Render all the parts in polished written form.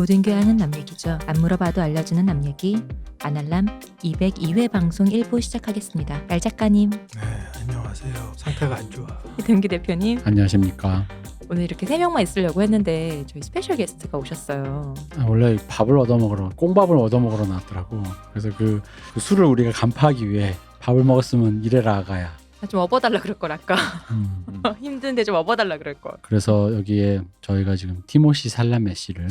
모든 게 아는 남 얘기죠. 안 물어봐도 알려주는 남 얘기. 아날람 202회 방송 1부 시작하겠습니다. 날 작가님, 네, 안녕하세요. 상태가 안 좋아. 김기 대표님. 안녕하십니까. 오늘 이렇게 3명만 있으려고 했는데 저희 스페셜 게스트가 오셨어요. 원래 밥을 얻어먹으러 꽁밥을 얻어먹으러 나왔더라고. 그래서 그 술을 우리가 간파하기 위해 밥을 먹었으면 이래라 아가야. 좀 업어달라 그럴 걸 아까. 힘든데 좀 업어달라 그럴 걸. 그래서 여기에 저희가 지금 티모시 살라메 씨를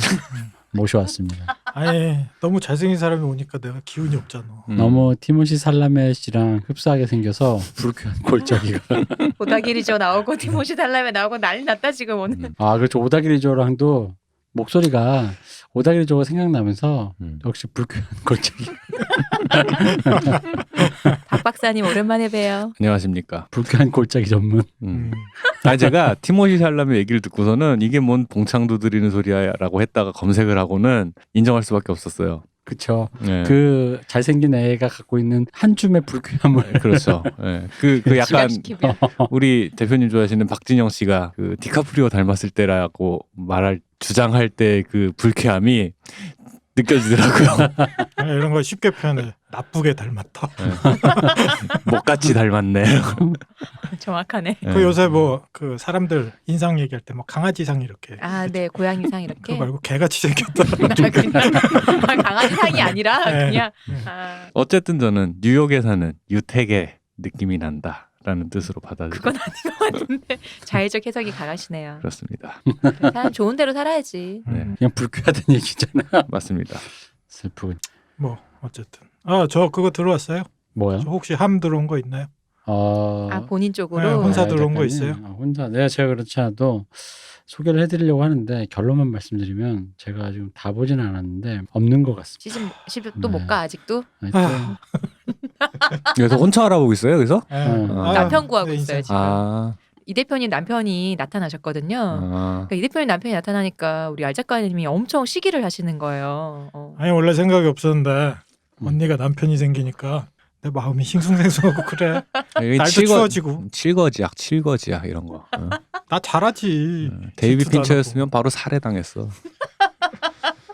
모셔왔습니다. 아니, 너무 잘생긴 사람이 오니까 내가 기운이 없잖아. 너무 티모시 살라메 씨랑 흡사하게 생겨서 불쾌한 골짜기가. 오다기리조 나오고 티모시 달라메 나오고 난리 났다 지금 오늘. 아 그렇죠. 오다기리조랑도 목소리가 오다기리조가 생각나면서 역시 불쾌한 골짜기. 박 박사님 오랜만에 봬요. 안녕하십니까. 불쾌한 골짜기 전문. 아니 제가 티모시 살라메 얘기를 듣고서는 이게 뭔 봉창 두드리는 소리야라고 했다가 검색을 하고는 인정할 수밖에 없었어요. 그렇죠. 네. 그 잘생긴 애가 갖고 있는 한 줌의 불쾌함을. 그렇죠. 네. 그 약간 지각시키면. 우리 대표님 좋아하시는 박진영 씨가 그 디카프리오 닮았을 때라고 주장할 때 그 불쾌함이 느껴지더라고요. 아니, 이런 거 쉽게 표현해. 나쁘게 닮았다. 목같이 닮았네. 정확하네. 그 요새 뭐 그 사람들 인상 얘기할 때 뭐 강아지상 이렇게. 아, 네, 고양이상 이렇게. 그거 말고 개같이 생겼다. 그냥 강아지상이 아니라 네. 그냥. 어쨌든 저는 뉴욕에 사는 유택의 느낌이 난다라는 뜻으로 받아들여요. 그건 아닌 것 같은데 자의적 해석이 강하시네요. 그렇습니다. 사람 좋은 대로 살아야지. 네. 그냥 불쾌하다는 얘기잖아. 맞습니다. 슬프군. 뭐 어쨌든. 아, 저 그거 들어왔어요? 뭐요? 저 혹시 함 들어온 거 있나요? 아, 본인 쪽으로. 네, 혼자 들어온 거 작가님. 있어요? 혼자. 제가 그렇지 않아도 소개를 해드리려고 하는데 결론만 말씀드리면 제가 지금 다 보지는 않았는데 없는 것 같습니다. 시즌 또 못 가 아직도. 하여튼 그래서 혼자 알아보고 있어요, 그래서? 네. 남편 구하고 내 있어요, 인생. 지금. 이 대표님 남편이 나타나셨거든요. 그러니까 이 대표님 남편이 나타나니까 우리 알 작가님이 엄청 시기를 하시는 거예요. 아니 원래 생각이 없었는데 언니가 남편이 생기니까 내 마음이 싱숭생숭하고 그래. 날도 추워지고. 칠거지약 이런 거. 나 잘하지. 데이비 질투도 안 핀처였으면 바로 살해당했어. 하고.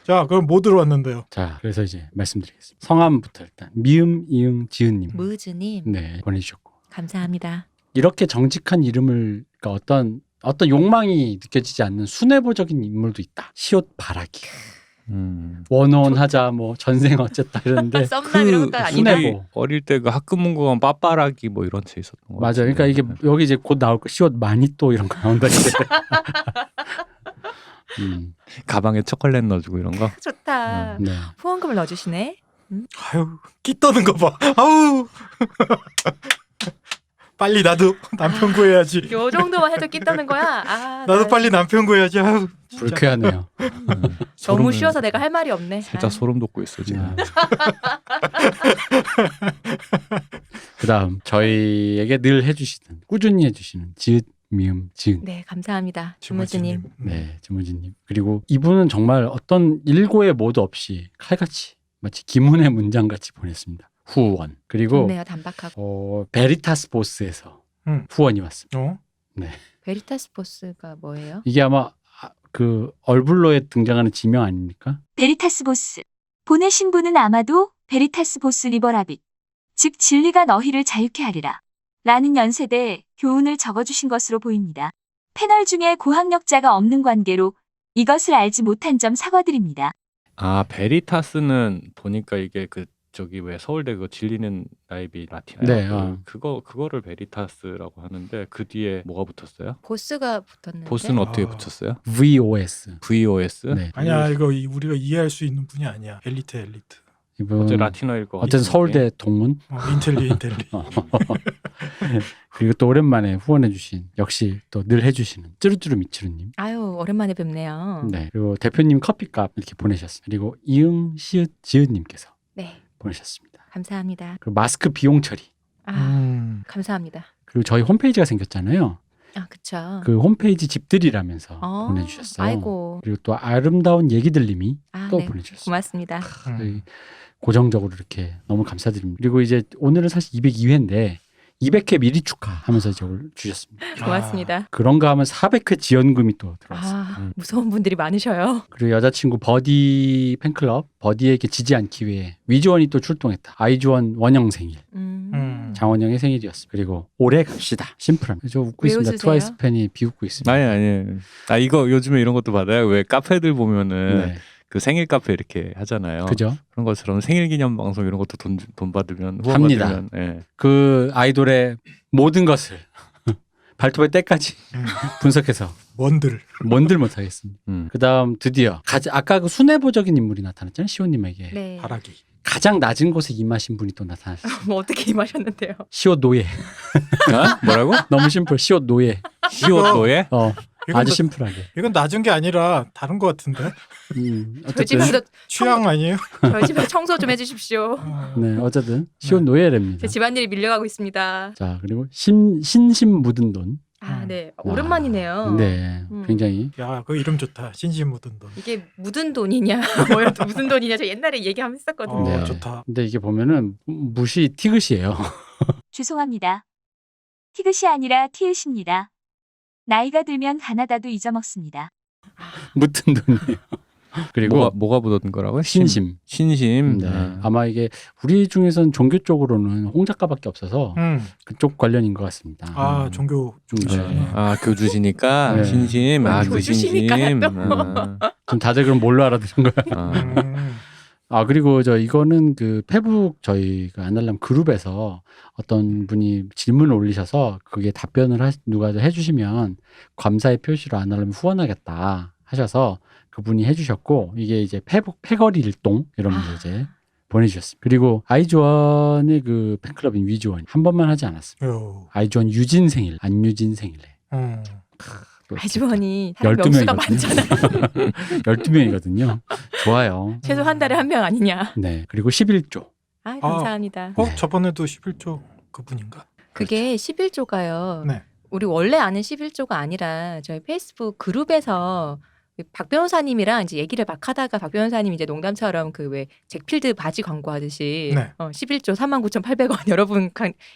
자, 그럼 뭐 들어왔는데요? 자 그래서 이제 말씀드리겠습니다. 성함부터 일단 미음 이응 지은님 무즈님 네 보내주셨고 감사합니다. 이렇게 정직한 이름을 그러니까 어떤 욕망이 느껴지지 않는 순애보적인 인물도 있다. 시옷 바라기. 원혼하자 뭐 전생 어쨌다 이러는데 썸남 이런 것도 아니다. 순애보. 우리 어릴 때 그 학급문고 가면 빠빠라기 뭐 이런 책 있었던 거 맞아요. 그러니까 이게 여기 이제 곧 나올 거 시옷 마니또 이런 거 나온다 이제. 가방에 초콜릿 넣어주고 이런 거. 좋다. 네. 후원금을 넣어주시네. 아유, 끼 떠는 거 봐. 아우. 빨리 나도 남편 구해야지. 요 정도만 해도 끼떠는 거야. 아, 나도 빨리 남편 구해야지. 아우. 진짜. 불쾌하네요. 너무 쉬워서 내가 할 말이 없네. 살짝 소름 돋고 있어 지금. 그다음 저희에게 늘 해주시는 꾸준히 해주시는 지읒 미음 지은. 네, 감사합니다. 주무지님. 주무지님. 네, 주무진님. 그리고 이분은 정말 어떤 일고의 모드 없이 칼같이 마치 김훈의 문장같이 보냈습니다. 후원. 그리고 좋네요, 단박하고. 베리타스 보스에서 후원이 왔습니다. 어? 네, 베리타스 보스가 뭐예요? 이게 아마 그 얼블로에 등장하는 지명 아닙니까? 베리타스 보스. 보내신 분은 아마도 베리타스 보스 리버라빗. 즉 진리가 너희를 자유케 하리라. 라는 연세대 교훈을 적어주신 것으로 보입니다. 패널 중에 고학력자가 없는 관계로 이것을 알지 못한 점 사과드립니다. 아 베리타스는 보니까 이게 그 저기 왜 서울대 그거 질리는 나이비 라틴어요. 네, 그거를 베리타스라고 하는데 그 뒤에 뭐가 붙었어요? 보스가 붙었는데. 보스는 어떻게 아. 붙였어요? VOS. VOS? 네. 아니야, 이거 우리가 이해할 수 있는 분이 아니야. 엘리트. 이분 어째 라틴어일 것 같아요. 어쨌든 서울대 동문. 인텔리. 그리고 또 오랜만에 후원해주신 역시 또 늘 해주시는 찌루찌루 미치루님. 아유, 오랜만에 뵙네요. 네. 그리고 대표님 커피값 이렇게 보내셨습니다. 그리고 이응 시읒 지읒님께서 네, 보내셨습니다. 감사합니다. 그리고 마스크 비용 처리. 아, 감사합니다. 그리고 저희 홈페이지가 생겼잖아요. 아, 그쵸. 그 홈페이지 집들이라면서 어, 보내주셨어요. 아이고. 그리고 또 아름다운 얘기들님이 아, 또 네. 보내주셨어요. 고맙습니다. 저희 고정적으로 이렇게 너무 감사드립니다. 그리고 이제 오늘은 사실 202회인데 200회 미리 축하하면서 저걸 주셨습니다. 고맙습니다. 그런가 하면 400회 지원금이 또 들어왔어요. 아, 무서운 분들이 많으셔요. 그리고 여자친구 버디 팬클럽 버디에게 지지 않기 위해 위즈원이 또 출동했다. 아이즈원 원영 생일, 장원영의 생일이었습니다. 그리고 오래 갑시다. 심플합니다. 저 웃고 왜 있습니다. 웃으세요? 트와이스 팬이 비웃고 있습니다. 아니. 아 이거 요즘에 이런 것도 받아요. 왜 카페들 보면은 네, 그 생일 카페 이렇게 하잖아요. 그죠? 그런 것처럼 생일 기념 방송 이런 것도 돈 받으면 후원 합니다. 받으면 예. 그 아이돌의 모든 것을 발톱의 때까지 분석해서 뭔들. 뭔들 못하겠습니다. 그다음 드디어 아까 그 순애보적인 인물이 나타났잖아요. 시온님에게 네. 바라기. 가장 낮은 곳에 임하신 분이 또 나타났어요. 뭐 어떻게 임하셨는데요? 시옷 노예. 어? 뭐라고? 너무 심플. 시옷 노예. 시옷도에? 이건 아주 나- 심플하게. 이건 낮은 게 아니라 다른 것 같은데. 저희 어쨌든 집에서 취향 아니에요? 저희 집에서 청소 좀 해주십시오. 네, 어쨌든 시옷 노예랍니다. 제 집안일이 밀려가고 있습니다. 자, 그리고 신심 묻은 돈. 아, 네. 오랜만이네요. 네, 굉장히 야, 그 이름 좋다. 신심 묻은 돈. 이게 묻은 돈이냐, 뭐야, 묻은 돈이냐, 저 옛날에 얘기하면 했었거든요. 네. 좋다. 근데 이게 보면은 무시 티귿이에요. 죄송합니다. 티귿이 아니라 티읕입니다. 나이가 들면 가나다도 잊어먹습니다. 묻은 돈이에요. 그리고 뭐가 묻은 거라고요? 신심. 신심. 네. 아. 아마 이게 우리 중에서는 종교 쪽으로는 홍 작가밖에 없어서 음. 그쪽 관련인 것 같습니다. 아, 종교 중이시네. 네. 아 교주시니까 네. 신심. 아 그 신심. 교주시니까요, 또. 좀 다들 그럼 뭘로 알아들은 거야? 아. 아, 그리고 이거는 그 페북 저희 그 아날람 그룹에서 어떤 분이 질문을 올리셔서 그게 답변을 누가 해주시면 감사의 표시로 아날람 후원하겠다 하셔서 그분이 해주셨고, 이게 이제 페북 패거리 일동 이런 분들 이제 보내주셨습니다. 그리고 아이즈원의 그 팬클럽인 위즈원이 한 번만 하지 않았습니다. 요. 아이즈원 유진 생일, 안유진 생일에. 아주원이 사람 명수가 12명이거든요. 많잖아요. 12명이거든요. 좋아요. 최소 한 달에 한 명 아니냐. 네. 그리고 11조. 아, 감사합니다. 저번에도 11조 그분인가? 그게 11조가요. 네. 우리 원래 아는 11조가 아니라 저희 페이스북 그룹에서 박 변호사님이랑 이제 얘기를 막 하다가 박 변호사님이 이제 농담처럼 그 왜 잭필드 바지 광고하듯이 네. 11조 39,800원 여러분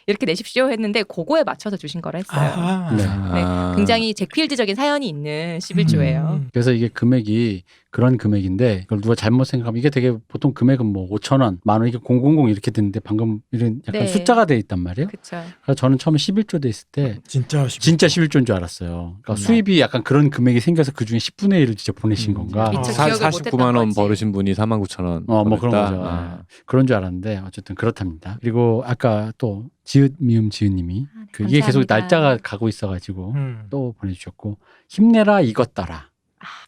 이렇게 내십시오 했는데 그거에 맞춰서 주신 거라 했어요. 아. 네. 아. 굉장히 잭필드적인 사연이 있는 11조예요. 그래서 이게 금액이 그런 금액인데 그걸 누가 잘못 생각하면 이게 되게 보통 금액은 뭐 5,000원, 만 원 이게 000 이렇게 됐는데 방금 이런 약간 네. 숫자가 돼 있단 말이에요. 그렇죠. 그래서 저는 처음에 11조 돼 있을 때 진짜 진짜 11조인 줄 알았어요. 그러니까 수입이 약간 그런 금액이 생겨서 그 중에 10분의 1을 진짜 보내신 건가. 미처 사- 기억을 49만 원 못했던 거지. 벌으신 분이 49,000원. 뭐 그런 거죠. 아. 네. 그런 줄 알았는데 어쨌든 그렇답니다. 그리고 아까 또 지읒 미음 지읒님이 그 이게 계속 감사합니다. 날짜가 가고 있어가지고 음. 또 보내주셨고 힘내라 이것따라.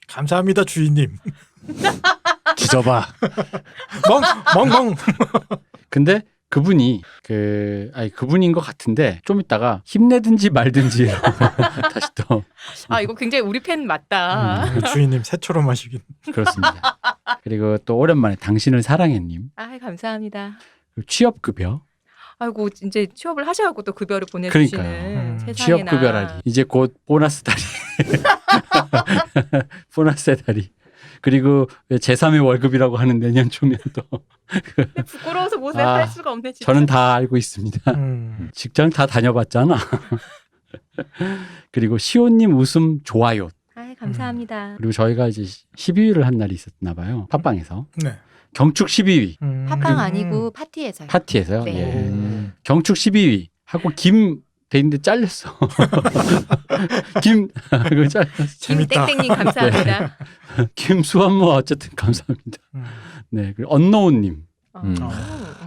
감사합니다, 주인님. 뒤져봐. 멍멍. 근데 그분이 그분인 것 같은데 좀 있다가 힘내든지 말든지 다시 또 아 이거 굉장히 우리 팬 맞다. 주인님 새처럼 하시긴. 그렇습니다. 그리고 또 오랜만에 당신을 사랑해님 아 감사합니다. 그리고 취업급여 아이고 이제 취업을 하셔갖고 또 급여를 보내주시는 그러니까요. 세상에나. 취업급여라니 이제 곧 보너스 달이 보너스의 달이 그리고 제3의 월급이라고 하는 내년 초면 또 부끄러워서 못을 아, 할 수가 없네 진짜. 저는 다 알고 있습니다. 직장 다 다녀봤잖아. 그리고 시온님 웃음 좋아요. 아 감사합니다. 그리고 저희가 이제 12위를 한 날이 있었나 봐요. 팟빵에서. 네. 경축 12위 팟빵 아니고 파티에서요. 파티에서요. 네. 예. 경축 12위 하고 김 돼 있는데 잘렸어. 김 그거 잘렸어. 재밌다. 김땡땡님 감사합니다. 김수환모 어쨌든 감사합니다. 네. 그리고 언노운님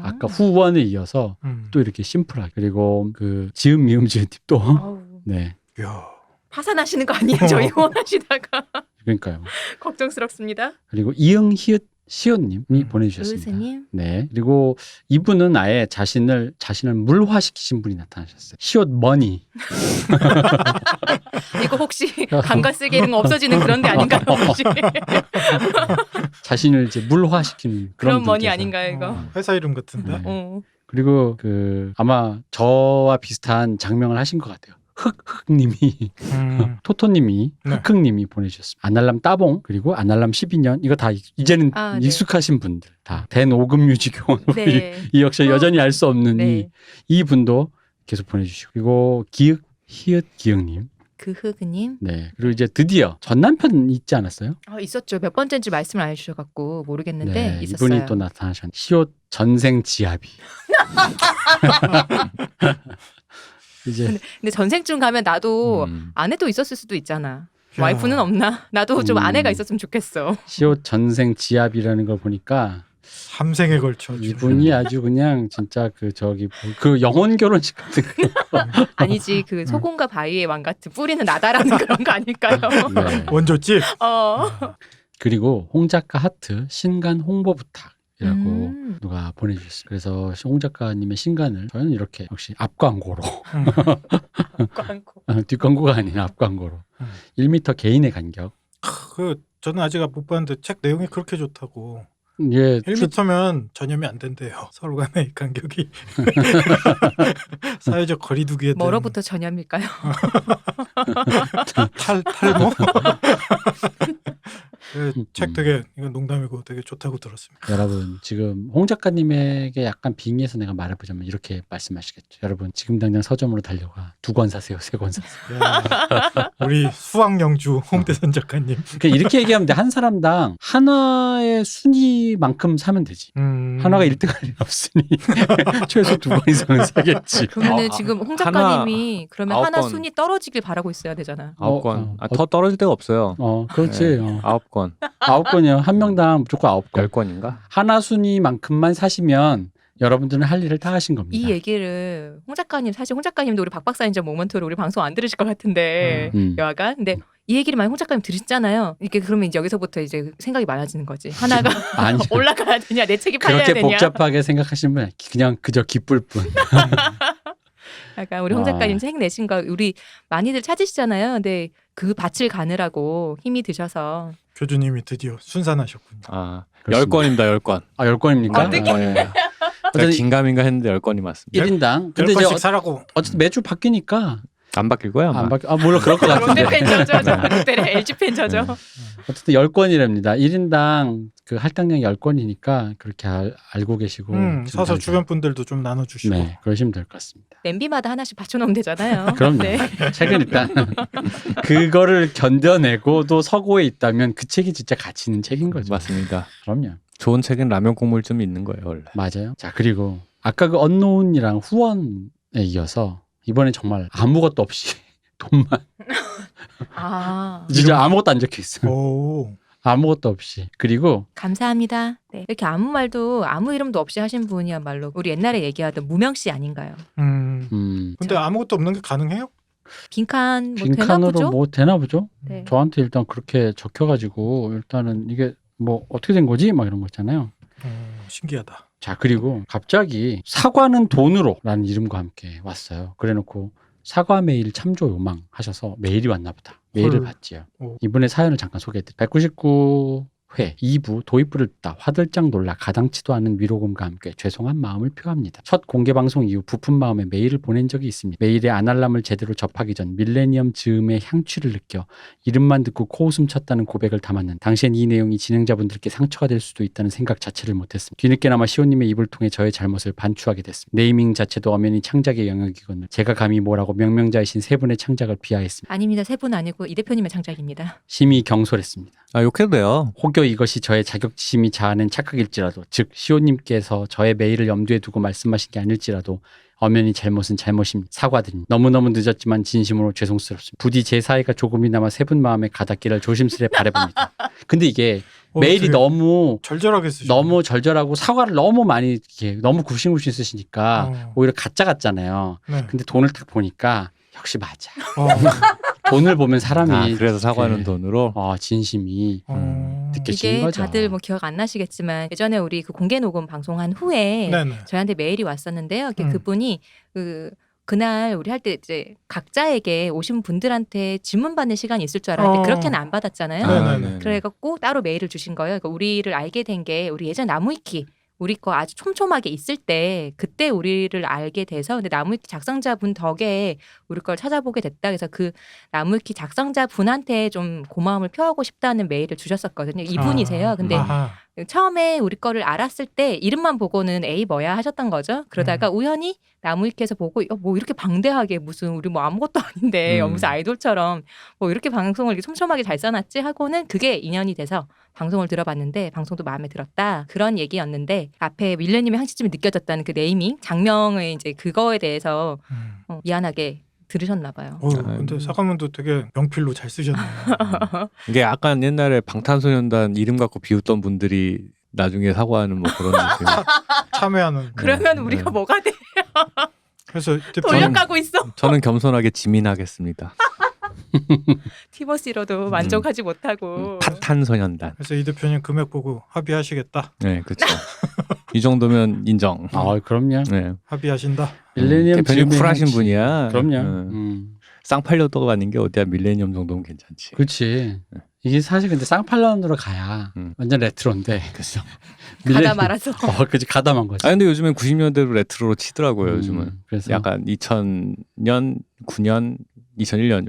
아까 후원에 이어서 또 이렇게 심플하게 그리고 그 지음 미음 지음 팁도 네. 야. 파산하시는 거 아니에요? 저희 후원하시다가 그러니까요. 걱정스럽습니다. 그리고 이응 히읗 시온님이 보내주셨습니다. 의스님. 네. 그리고 이분은 아예 자신을 물화시키신 분이 나타나셨어요. 시옷 머니. 이거 혹시 강가 쓰기 이런 거 없어지는 그런 데 아닌가요? 혹시? 자신을 이제 물화시키는 그런 머니 분께서. 아닌가요 이거? 회사 이름 같은데. 네. 어. 그리고 그 아마 저와 비슷한 장명을 하신 것 같아요. 흑흑님이 토토님이 네. 흑흑님이 보내주셨습니다. 아날람 따봉 그리고 아날람 12년 이거 다 이제는 아, 네. 익숙하신 분들 다 된 오금 유지 교원 네. 이 역시 여전히 알 수 없는 네. 이 분도 계속 보내주시고 그리고 기읒 히읗 기읒님 그흐그님 네 그리고 이제 드디어 전 남편 있지 않았어요? 있었죠. 몇 번째인지 말씀을 안 해주셔갖고 모르겠는데 네 있었어요. 이분이 또 나타나셨네. 시옷 전생 지아비 이제 근데 전생쯤 가면 나도 아내도 있었을 수도 있잖아. 와이프는 없나? 나도 좀 아내가 있었으면 좋겠어. 시옷 전생 지압이라는 걸 보니까 함생에 걸쳐. 이분이 아주 그냥 진짜 그 영혼 결혼식 같은 거. 아니지 그 소금과 바위의 왕 같은 뿌리는 나다라는 그런 거 아닐까요? 네. 원조집. 그리고 홍 작가 하트 신간 홍보 부탁이라고 누가 보내주셨어요. 그래서 홍 작가님의 신간을 저는 이렇게 역시 앞광고로 광고. 뒷광고가 아닌 앞광고로 1m 개인의 간격. 저는 아직 못 봤는데 책 내용이 그렇게 좋다고. 예, 1m면 전염이 안 된대요. 서로 간의 간격이. 사회적 거리두기에 대한 뭐로부터 전염일까요? 탈모? 책 되게 이건 농담이고 되게 좋다고 들었습니다. 여러분 지금 홍 작가님에게 약간 빙의해서 내가 말해보자면 이렇게 말씀하시겠죠. 여러분 지금 당장 서점으로 달려가 2권 사세요, 3권 사세요. 야, 우리 수학영주 홍대선 작가님. 그러니까 이렇게 얘기하면 돼. 한 사람당 하나의 순위만큼 사면 되지. 하나가 1등 할 일 없으니 최소 2권 이상은 사겠지. 그러면은 지금 홍 작가님이 그러면 하나 9권. 순위 떨어지길 바라고 있어야 되잖아. 9권. 더 떨어질 데가 없어요. 그렇지. 9권. 9권이요. 한 명당 무조건 9권. 10권인가? 하나 순위만큼만 사시면 여러분들은 할 일을 다 하신 겁니다. 이 얘기를 홍 작가님 사실 홍 작가님도 우리 박 박사님전 모먼트로 우리 방송 안 들으실 것 같은데 여하간 근데 이 얘기를 많이 홍 작가님 들으셨잖아요. 이게 그러면 이제 여기서부터 이제 생각이 많아지는 거지. 하나가 아니, 올라가야 되냐, 내 책이 팔려야 그렇게 되냐. 복잡하게 생각하시는 분 그냥 그저 기쁠 뿐. 약간 우리 홍 작가님 책 내신 거 우리 많이들 찾으시잖아요. 근데 그 밭을 가느라고 힘이 드셔서 교주님이 드디어 순산하셨군요. 10권입니다. 10권. 10권입니까? 어떻게? 제가 긴가민가 했는데 10권이 맞습니다. 1인당. 근데 10권씩 사라고. 어쨌든 매주 바뀌니까 안 바뀔 거야 아마. 안 물론 그럴 것 같은데. 롯데 팬 저죠. 롯데 LG 팬 저죠. 어쨌든 10권이랍니다. 1인당 그 할당량이 10권이니까 그렇게 알고 계시고 사서 주변 분들도 좀 나눠주시고. 네, 그러시면 될 것 같습니다. 냄비마다 하나씩 받쳐놓으면 되잖아요. 그럼요. 네. 책은 일단 그거를 견뎌내고도 서고에 있다면 그 책이 진짜 가치 있는 책인 거죠. 맞습니다. 그럼요. 좋은 책은 라면 국물 좀 있는 거예요 원래. 맞아요. 자 그리고 아까 그 언노운이랑 후원에 이어서 이번에 정말 아무것도 없이 돈만 진짜 아무것도 안 적혀 있어요. 오. 아무것도 없이. 그리고 감사합니다. 네. 이렇게 아무 말도 아무 이름도 없이 하신 분이야말로 우리 옛날에 얘기하던 무명 씨 아닌가요? 근데 아무것도 없는 게 가능해요? 빈칸 뭐 되나 빈칸으로 보죠? 뭐 되나 보죠. 네. 저한테 일단 그렇게 적혀가지고 일단은 이게 뭐 어떻게 된 거지? 막 이런 거 있잖아요. 신기하다. 자 그리고 갑자기 사과는 돈으로라는 이름과 함께 왔어요. 그래놓고 사과 메일 참조 요망 하셔서 메일이 왔나 보다. 메일을 봤지요. 이분의 사연을 잠깐 소개해드릴게요. 199회 2부 도입부를 듣다 화들짝 놀라 가당치도 않은 위로금과 함께 죄송한 마음을 표합니다. 첫 공개 방송 이후 부푼 마음에 메일을 보낸 적이 있습니다. 메일의 아날람을 제대로 접하기 전 밀레니엄 즈음의 향취를 느껴 이름만 듣고 코웃음 쳤다는 고백을 담았는 당시엔 이 내용이 진행자분들께 상처가 될 수도 있다는 생각 자체를 못했습니다. 뒤늦게나마 시호님의 입을 통해 저의 잘못을 반추하게 됐습니다. 네이밍 자체도 엄연히 창작의 영역이거든요. 제가 감히 뭐라고 명명자이신 세 분의 창작을 비하했습니다. 아닙니다. 세 분 아니고 이 대표님의 창작입니다. 심히 경솔했습니다. 욕해도 돼요. 혹여 이것이 저의 자격지심이 자아낸 착각일지라도 즉 시호님께서 저의 메일을 염두에 두고 말씀하신 게 아닐지라도 엄연히 잘못은 잘못입니다. 사과드립니다. 너무너무 늦었지만 진심으로 죄송스럽습니다. 부디 제 사이가 조금이나마 세 분 마음에 가닿기를 조심스레 바라봅니다. 근데 이게 메일이 너무 절절하게 쓰시고 너무 절절하고 사과를 너무 많이 이렇게 너무 굽신굽신 쓰시니까 오히려 가짜 같잖아요. 네. 근데 돈을 딱 보니까 역시 맞아. 돈을 보면 사람이 그래서 사과는 돈으로. 진심이 느껴지는 이게 거죠. 다들 뭐 기억 안 나시겠지만 예전에 우리 그 공개 녹음 방송한 후에 네네. 저희한테 메일이 왔었는데요. 그분이 그날 우리 할 때 이제 각자에게 오신 분들한테 질문 받는 시간이 있을 줄 알았는데 그렇게는 안 받았잖아요. 네네네. 그래갖고 따로 메일을 주신 거예요. 그러니까 우리를 알게 된 게 우리 예전 나무위키 우리 거 아주 촘촘하게 있을 때 그때 우리를 알게 돼서 근데 나무위키 작성자분 덕에 우리 걸 찾아보게 됐다. 그래서 그 나무위키 작성자분한테 좀 고마움을 표하고 싶다는 메일을 주셨었거든요. 이분이세요. 근데 처음에 우리 거를 알았을 때 이름만 보고는 에이 뭐야 하셨던 거죠. 그러다가 우연히 나무위키에서 보고 뭐 이렇게 방대하게 무슨 우리 뭐 아무것도 아닌데 무슨 아이돌처럼 뭐 이렇게 방송을 이렇게 촘촘하게 잘 써놨지 하고는 그게 인연이 돼서 방송을 들어봤는데 방송도 마음에 들었다 그런 얘기였는데 앞에 밀레니엄의 향수쯤이 느껴졌다는 그 네이밍 장명의 이제 그거에 대해서 미안하게 들으셨나 봐요. 근데 사과문도 되게 명필로 잘 쓰셨네요. 이게 약간 옛날에 방탄소년단 이름 갖고 비웃던 분들이 나중에 사과하는 뭐 그런 느낌. 참여하는. 그러면 우리가 뭐가 돼? 그래서 돌려가고 있어. 저는 겸손하게 지민하겠습니다. 티버시로도 만족하지 못하고. 파탄소년단. 그래서 이 대표님 금액 보고 합의하시겠다. 네, 그렇죠. 이 정도면 인정. 그럼요. 네. 합의하신다. 밀레니엄 대표님 지음의 쿨하신 향수. 분이야. 그럼요. 쌍팔려도가 아닌 게 어디야. 밀레니엄 정도면 괜찮지. 그렇지. 이게 사실 근데 쌍팔년으로 가야 완전 레트로인데. 그렇죠. 가다 말아서. 그치 가담한 거지. 아 근데 요즘엔 90년대로 레트로로 치더라고요. 요즘은 그래서 약간 2000년, 9년, 2001년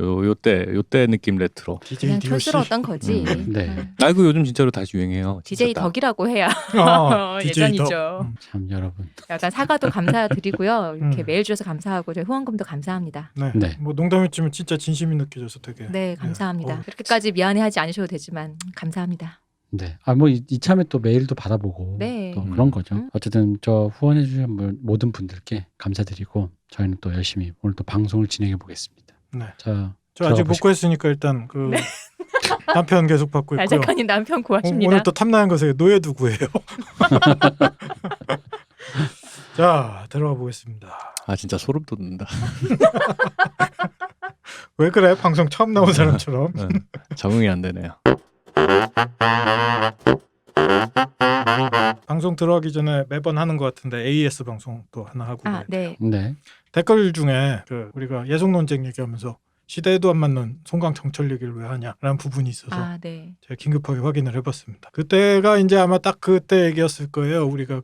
요때 느낌 레트로. DJ 그냥 DOC. 촌스러웠던 거지. 네. 아이고 요즘 진짜로 다시 유행해요. DJ 진짜. 덕이라고 해야 DJ 예전이죠. 덕. 참 여러분. 약간 사과도 감사드리고요. 이렇게 음. 메일 주셔서 감사하고 저희 후원금도 감사합니다. 네. 네. 뭐 농담했지만 진짜 진심이 느껴져서 되게. 네, 감사합니다. 어, 그렇게까지 미안해하지 않으셔도 되지만 감사합니다. 네. 이참에 또 메일도 받아보고 네. 또 그런 거죠. 어쨌든 저 후원해 주신 모든 분들께 감사드리고 저희는 또 열심히 오늘 또 방송을 진행해 보겠습니다. 네. 자, 저 아직 못 들어가 구했으니까 일단 그 남편 계속 받고 있고요. 날작가님 남편 구하십니다. 오늘 또 탐나는 것에 노예도 구해요. 자, 들어가 보겠습니다. 아 진짜 소름 돋는다. 왜 그래? 방송 처음 나온 사람처럼. 네. 적응이 안 되네요. 방송 들어가기 전에 매번 하는 것 같은데 AS 방송 또 하나 하고 아, 네. 네. 댓글 중에 그 우리가 예속 논쟁 얘기하면서 시대에도 안 맞는 송강 정철 얘기를 왜 하냐라는 부분이 있어서 아, 네. 제가 긴급하게 확인을 해봤습니다. 그때가 이제 아마 딱 그때 얘기였을 거예요. 우리가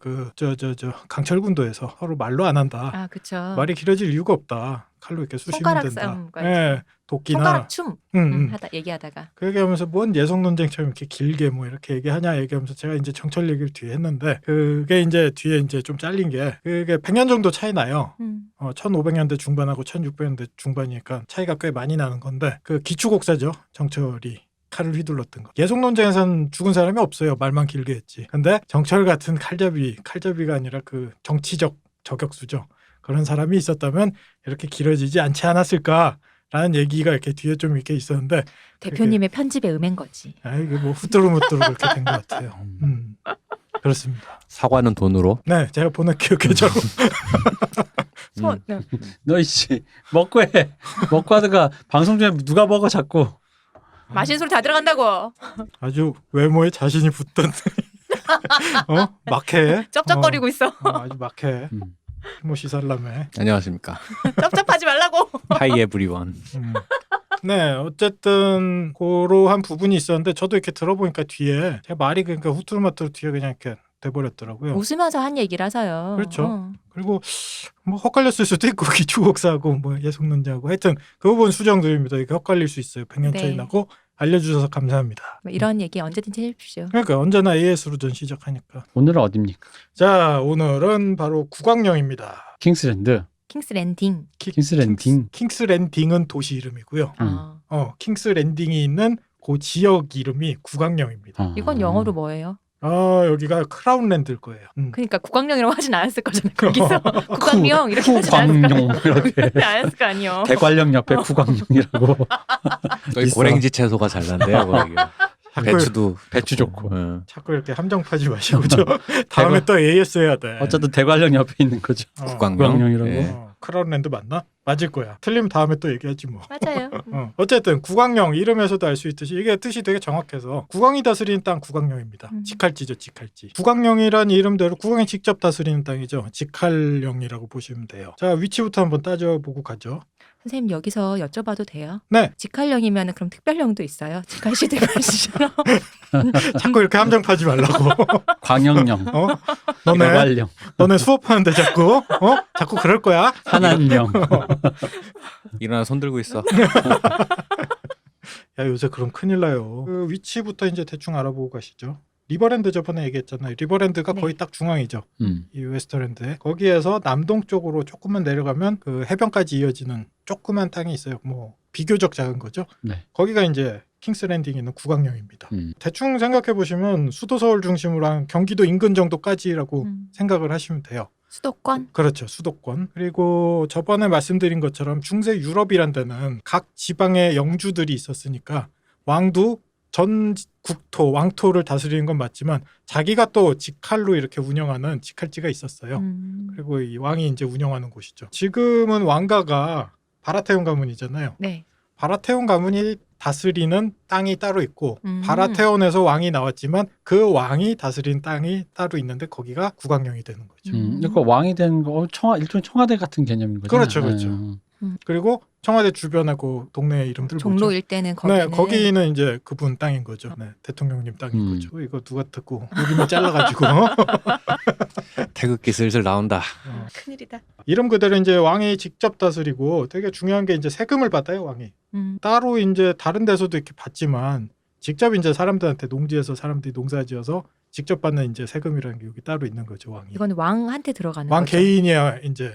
강철군도에서 서로 말로 안 한다. 아, 그쵸. 말이 길어질 이유가 없다. 칼로 이렇게 쑤시면 손가락 된다. 싸움과 예, 도끼나 손가락 춤 음. 얘기하다가 그 얘기하면서 뭔 예속 논쟁처럼 이렇게 길게 뭐 이렇게 얘기하냐 얘기하면서 제가 이제 정철 얘기를 뒤에 했는데 그게 이제 뒤에 이제 좀 잘린 게 그게 100년 정도 차이 나요. 1500년대 중반하고 1600년대 중반이니까 차이가 꽤 많이 나는 건데 그 기축옥사죠. 정철이 칼을 휘둘렀던 거. 예속 논쟁에선 죽은 사람이 없어요. 말만 길게 했지. 근데 정철 같은 칼잡이가 아니라 그 정치적 저격수죠. 그런 사람이 있었다면 이렇게 길어지지 않지 않았을까라는 얘기가 이렇게 뒤에 좀 이렇게 있었는데 대표님의 편집에 음한 거지. 이게 뭐 후뚜루무뚜루 그렇게 된 것 같아요. 그렇습니다. 사과는 돈으로. 네, 제가 보낼게요 계좌로. 너 이씨 먹고 해. 먹고 하다가 방송 중에 누가 먹어 자꾸. 마신 소리 다 들어간다고. 아주 외모에 자신이 붙던 막해. 쩝쩝거리고 있어. 아주 막해. 티모시 살라메. 안녕하십니까. 쩝쩝하지 말라고. 하이 에브리원. 네, 어쨌든 그러한 부분이 있었는데 저도 이렇게 들어보니까 뒤에 제 말이 그러니까 후뚜루마뚜루 뒤에 그냥 이렇게 돼버렸더라고요. 웃으면서 한 얘기라서요. 그렇죠. 그리고 뭐 헛갈렸을 수도 있고 기축옥사하고 뭐 예속논쟁하고 하여튼 그 부분 수정드립니다. 이게 헷갈릴 수 있어요. 100년 차이 네. 나고 알려주셔서 감사합니다. 뭐 이런 얘기 언제든지 해주십시오. 그러니까 언제나 AS로 전 시작하니까. 오늘은 어딥니까? 자, 오늘은 바로 구광령입니다. 킹스랜드. 킹스 랜딩. 킹스랜딩. 킹스랜딩은 도시 이름이고요. 아, 킹스랜딩이 있는 그 지역 이름이 구광령입니다. 이건 영어로 뭐예요? 여기가 크라운랜드일 거예요. 그러니까 국광령이라고 하진 않았을 거잖아요. 거기서 국광령 이렇게 하진 않았을 거 구광령 이렇게. 않았을 거 아니요. 대관령 옆에 구광령이라고. 거기 있어. 고랭지 채소가 잘 난대요. 거기. 배추도 배추 좋고. 예. 자꾸 이렇게 함정파지 마시고 저 다음에 또 AS 해야 돼. 어쨌든 대관령 옆에 있는 거죠. 국광령. 국광령이라고. 예. 크라운랜드 맞나? 맞을 거야. 틀리면 다음에 또 얘기하지 뭐. 맞아요. 어쨌든 구광령 이름에서도 알 수 있듯이 이게 뜻이 되게 정확해서 구광이 다스리는 땅 구광령입니다. 직할지죠, 직할지. 구광령이란 이름대로 구광이 직접 다스리는 땅이죠. 직할령이라고 보시면 돼요. 자, 위치부터 한번 따져보고 가죠. 선생님 여기서 여쭤봐도 돼요? 네. 직할령이면 그럼 특별령도 있어요? 직할시 특별시처럼? 자꾸 이렇게 함정파지 말라고. 광영령. 너네 대관령. 수업하는데 자꾸 자꾸 그럴 거야. 한안령. 일어나 손 들고 있어. 야, 요새 그럼 큰일 나요. 그 위치부터 이제 대충 알아보고 가시죠. 리버랜드 저번에 얘기했잖아요. 리버랜드가 네. 거의 딱 중앙이죠. 음. 이 웨스터랜드에. 거기에서 남동쪽으로 조금만 내려가면 그 해변까지 이어지는 조그만 땅이 있어요. 뭐 비교적 작은 거죠. 네. 거기가 이제 킹스 랜딩에 있는 구강령입니다. 대충 생각해 보시면 수도 서울 중심으로 한 경기도 인근 정도까지라고 생각을 하시면 돼요. 수도권? 그렇죠. 수도권. 그리고 저번에 말씀드린 것처럼 중세 유럽이란 데는 각 지방의 영주들이 있었으니까 왕도 전 국토, 왕토를 다스리는 건 맞지만 자기가 또 직할로 이렇게 운영하는 직할지가 있었어요. 그리고 이 왕이 이제 운영하는 곳이죠. 지금은 왕가가 바라테온 가문이잖아요. 네. 바라테온 가문이 다스리는 땅이 따로 있고 바라테온에서 왕이 나왔지만 그 왕이 다스린 땅이 따로 있는데 거기가 구강령이 되는 거죠. 그러니까 왕이 된 거 일종의 청와대 같은 개념인 거죠. 그렇죠, 그렇죠. 그리고 청와대 주변에 그 동네 이름들 종로 뭐죠? 일대는 거기는 네, 거기는 이제 그분 땅인 거죠. 네, 대통령님 땅인 거죠. 이거 누가 듣고 이름이 잘라가지고 태극기 슬슬 나온다. 큰일이다. 이름 그대로 이제 왕이 직접 다스리고 되게 중요한 게 이제 세금을 받아요, 왕이. 따로 이제 다른 데서도 이렇게 받지만 직접 이제 사람들한테 농지에서 사람들이 농사지어서 직접 받는 이제 세금이라는 게 여기 따로 있는 거죠, 왕이. 이건 왕한테 들어가는 왕 거죠. 개인이야 이제.